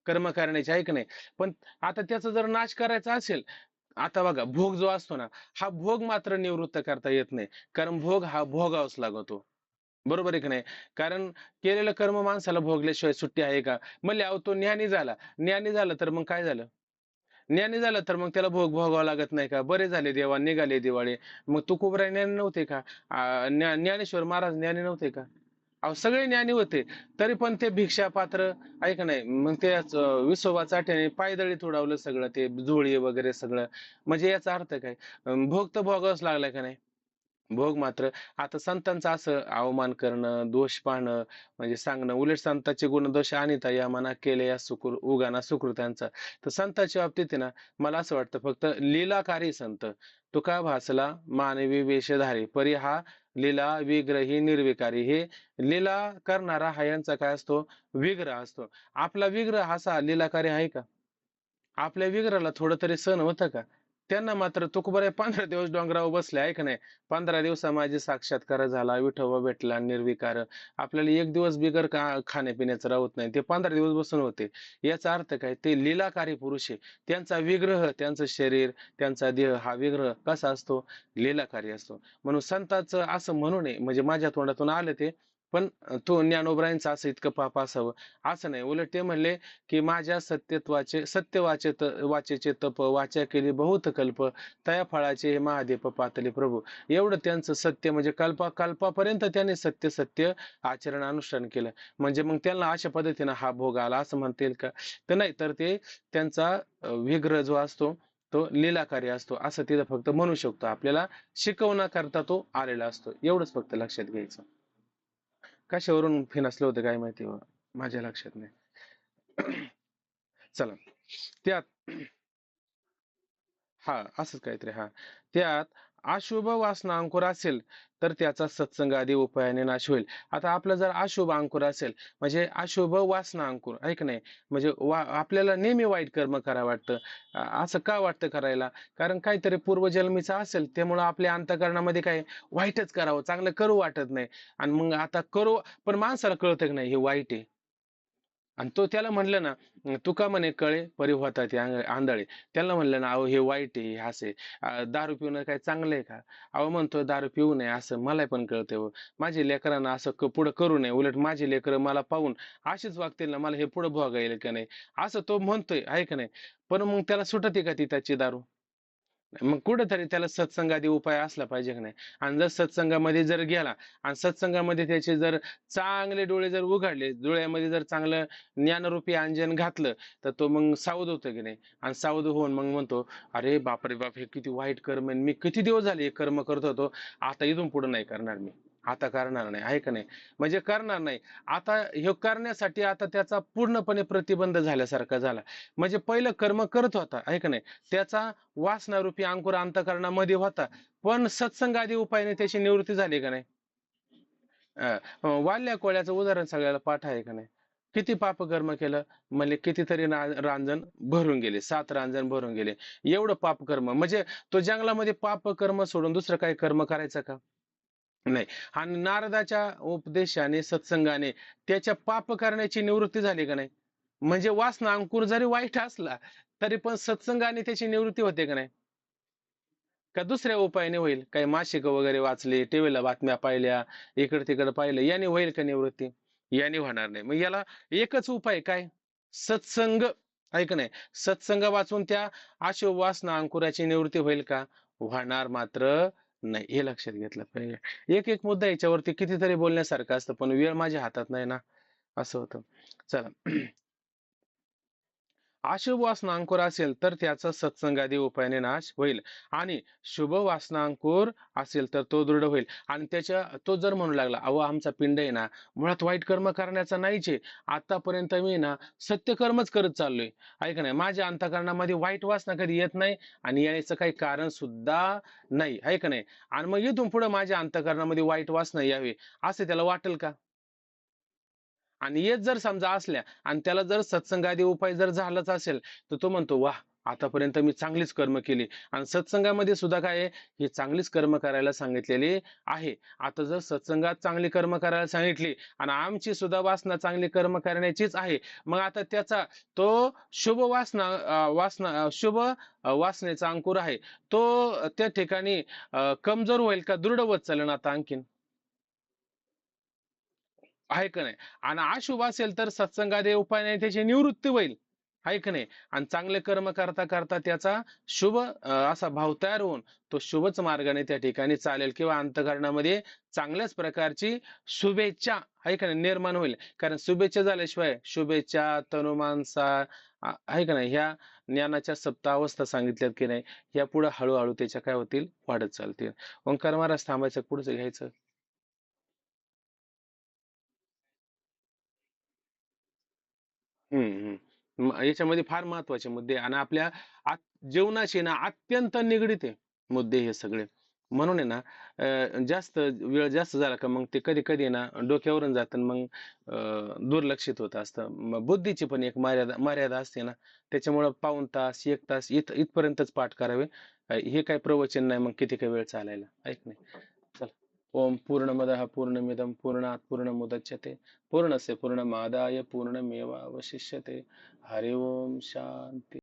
कर्म करण्याची, आहे का नाही? पण आता त्याचा जर नाश करायचा असेल, आता बघा भोग जो असतो ना, हा भोग मात्र निवृत्त करता येत नाही. कारण भोग हा भोगावाच लागतो. बरोबर आहे की नाही? कारण केलेलं कर्म माणसाला भोगल्याशिवाय सुट्टी आहे का? म्हणले अहो तो ज्ञानी झाला. ज्ञानी झाला तर मग काय झालं? ज्ञानी झाला तर मग त्याला भोग भोगावा लागत नाही का? बरे झाले देवा, निघाले दिवाळे. मग तुकोबराय ज्ञानी नव्हते का? ज्ञानेश्वर महाराज ज्ञानी नव्हते का? अहो सगळे ज्ञानी होते. तरी पण ते भिक्षा पात्र, ऐका नाही, मग ते विसोबा चाट्याने पायदळी तुडवलं सगळं, ते झोळी वगैरे सगळं. म्हणजे याचा अर्थ काय? भोग तर भोगावाच लागलाय का नाही? भोग मात्र. आता संतांचा असं अवमान करणं, दोष पाहणं, म्हणजे सांगणं, उलट संतांचे गुणदोष आणिता या मना केले या उगाना सुकृत्यांचा. तर संतांच्या बाबतीत आहे ना, मला असं वाटतं फक्त लीलाकारी संत. तुका भासला मानवी वेशधारी परी हा लीला विग्रही निर्विकारी. हे लीला करणारा हा यांचा काय असतो? विग्रह असतो. आपला विग्रह असा लीलाकारी आहे का? आपल्या विग्रहाला थोडं तरी सहन होतं का? त्यांना मात्र तुकोबराय 15 दिवस डोंगरावर बसले, आहे का नाही? 15 दिवसा माझी साक्षात्कार झाला, विठोबा भेटला निर्विकार. आपल्याला एक दिवस बिगर खाण्यापिण्याचं राहत नाही, ते 15 दिवस बसून होते. याचा अर्थ काय? ते लीलाकारी पुरुष आहे. त्यांचा विग्रह, त्यांचं शरीर, त्यांचा देह हा विग्रह कसा असतो? लीलाकारी असतो. म्हणून संतांचं असं म्हणू नये, म्हणजे माझ्या तोंडातून आलं ते. पण तो ज्ञानोबरायांचं असं इतकं पाप असावं असं नाही. उलट ते म्हणले की माझ्या वाचेचे तप वाचा केली बहुत कल्प, तया फळाचे हे महादेव पातले प्रभू. एवढं त्यांचं सत्य, म्हणजे कल्पापर्यंत त्यांनी सत्य सत्य आचरण अनुष्ठान केलं. म्हणजे मग त्यांना अशा पद्धतीनं हा भोग आला असं म्हणता येईल का? तर नाही, तर ते त्यांचा विग्रह जो असतो तो लीलाकारी असतो, असं तिथं फक्त म्हणू शकतो. आपल्याला शिकवण्याकरता तो आलेला असतो, एवढंच फक्त लक्षात घ्यायचं. कशावरून फिनसलं होतं काय माहिती बा, माझ्या लक्षात नाही. चला. त्यात हा असंच काहीतरी, हा. त्यात अशुभ वासना अंकुर असेल तर त्याचा सत्संग आदी उपायाने नाश होईल. आता आपला जर अशुभ अंकुर असेल, म्हणजे अशुभ वासना अंकुर, ऐक नाही, म्हणजे आपल्याला नेहमी वाईट कर्म करावं वाटतं. असं का वाटतं करायला? कारण काहीतरी पूर्वजन्मीचं असेल, त्यामुळं आपल्या अंतःकरणामध्ये काय वाईटच करावं, चांगलं करू वाटत नाही. आणि मग आता करू, पण माणसाला कळतं की नाही हे वाईट आहे. आणि तो त्याला म्हणलं ना, तुका म्हणे कळे परी होता ते आंधळे. त्याला म्हणलं ना, अहो हे वाईट आहे, हे असं आहे. दारू पिणं काय चांगलं आहे का? अहो म्हणतो दारू पिऊ नये असं मला पण कळतंय हो. माझ्या लेकरांना असं पुढं करू नये, उलट माझी लेकरं मला पाहून अशीच वागतील ना, मला हे पुढं भोगा येईल का नाही, असं तो म्हणतोय, आहे का नाही? पण मग त्याला सुटते का ती त्याची दारू? मग कुठेतरी त्याला सत्संगादी उपाय असला पाहिजे की नाही. आणि जर सत्संगामध्ये जर गेला आणि सत्संगामध्ये त्याचे जर चांगले डोळे जर उघडले, डोळ्यामध्ये जर चांगलं ज्ञानरूपी अंजन घातलं, तर तो मग सावध होतो की नाही. आणि सावध होऊन मग म्हणतो, अरे बापरे बाप, हे किती वाईट कर्म आहे, मी किती दिवस झाले हे कर्म करत होतो, आता इथून पुढे नाही करणार मी, आता करणार नाही, आहे का नाही. म्हणजे करणार नाही. आता हे करण्यासाठी आता त्याचा पूर्णपणे प्रतिबंध झाल्यासारखा झाला. म्हणजे पहिलं कर्म करत होता, आहे का नाही, त्याचा वासनारूपी अंकुर अंतःकरणामध्ये होता, पण सत्संगादी उपायाने त्याची निवृत्ती झाली का नाही. वाल्या कोळ्याचं उदाहरण सगळ्याला पाठ आहे का नाही. किती पापकर्म केलं, म्हणजे कितीतरी रांजण भरून गेले, 7 रांजण भरून गेले. एवढं पापकर्म, म्हणजे तो जंगलामध्ये पापकर्म सोडून दुसरं काही कर्म करायचं का. नाही. आणि नारदाच्या उपदेशाने सत्संगाने त्याच्या पाप करण्याची निवृत्ती झाली का नाही. म्हणजे वासना अंकुर जरी वाईट असला तरी पण सत्संगाने त्याची निवृत्ती होते का नाही. का दुसऱ्या उपायाने होईल, काही मासिक वगैरे वाचले, टीव्हीला बातम्या पाहिल्या, इकडे तिकडे पाहिलं, याने होईल का निवृत्ती. याने होणार नाही. मग याला एकच उपाय काय, सत्संग, ऐक नाही, सत्संग वाचून त्या अशुभ वासना अंकुराची निवृत्ती होईल का, होणार मात्र नाही. हे लक्षात घेतलं पाहिजे. एक एक मुद्दा याच्यावरती कितीतरी बोलण्यासारखं असतं, पण वेळ माझ्या हातात नाही ना, असं होतं. चला. अशुभ वासनांकुर असेल तर त्याचा सत्संगादी उपायाने नाश होईल, आणि शुभ वासनांकुर असेल तर तो दृढ होईल. आणि त्याच्या तो जर म्हणू लागला, अहो आमचा पिंड आहे ना मुळात वाईट कर्म करण्याचा नाहीच आहे, आतापर्यंत मी ना सत्यकर्मच करत चाललोय, ऐक नाही, माझ्या अंतःकरणामध्ये वाईट वासना कधी येत नाही, आणि यायचं काही कारण सुद्धा नाही, ऐक नाही. आणि मग इथून पुढे माझ्या अंतःकरणामध्ये वाईट वासना यावी असं त्याला वाटेल का. आणि येत जर समजा असल्या आणि त्याला जर सत्संगादी उपाय जर झालाच असेल, तर तो म्हणतो, वाह, आतापर्यंत मी चांगलीच कर्म केली. आणि सत्संगामध्ये सुद्धा काय आहे, ही चांगलीच कर्म करायला सांगितलेली आहे. आता जर सत्संगात चांगली कर्म करायला सांगितली आणि आमची सुद्धा वासना चांगली कर्म करण्याचीच आहे, मग आता त्याचा तो शुभ वासना शुभ वासनेचा अंकुर आहे, तो त्या ठिकाणी कमजोर होईल का दृढ होत चालेल आता आणखीन, आहे का नाही. आणि अशुभ असेल तर सत्संगादी उपायाने त्याची निवृत्ती होईल, आहे का नाही. आणि चांगले कर्म करता करता त्याचा शुभ असा भाव तयार होऊन तो शुभच मार्गाने त्या ठिकाणी चालेल, किंवा अंतःकरणामध्ये चांगल्याच प्रकारची शुभेच्छा, आहे का नाही, निर्माण होईल. कारण शुभेच्छा झाल्याशिवाय शुभेच्छा तनुमानसा, आहे का नाही, ह्या ज्ञानाच्या सप्तावस्था सांगितल्यात की नाही, ह्या पुढे हळूहळू त्याच्या काय होतील, वाढत चालतील. ओंकार महाराज थांबायचं, पुढचं घ्यायचं. हम्म हम्म. याच्यामध्ये फार महत्वाचे मुद्दे आणि आपल्या जीवनाशी ना अत्यंत निगडीत आहे मुद्दे हे सगळे. म्हणून आहे ना, जास्त वेळ जास्त झाला का मग ते कधी कधी ना डोक्यावरून जातं, मग दुर्लक्षित होत असतं. बुद्धीची पण एक मर्यादा मर्यादा असते ना, त्याच्यामुळं पाऊण तास 1 तास इथपर्यंतच पाठ करावे. हे काय प्रवचन नाही मग किती काय वेळ चालायला, ऐक नाही. चल. ओम पूर्णमदः पूर्णमिदं पूर्णात् पूर्णमुदच्यते पूर्णस्य पूर्णमादाय पूर्णमेवावशिष्यते. हरि ओम शांती.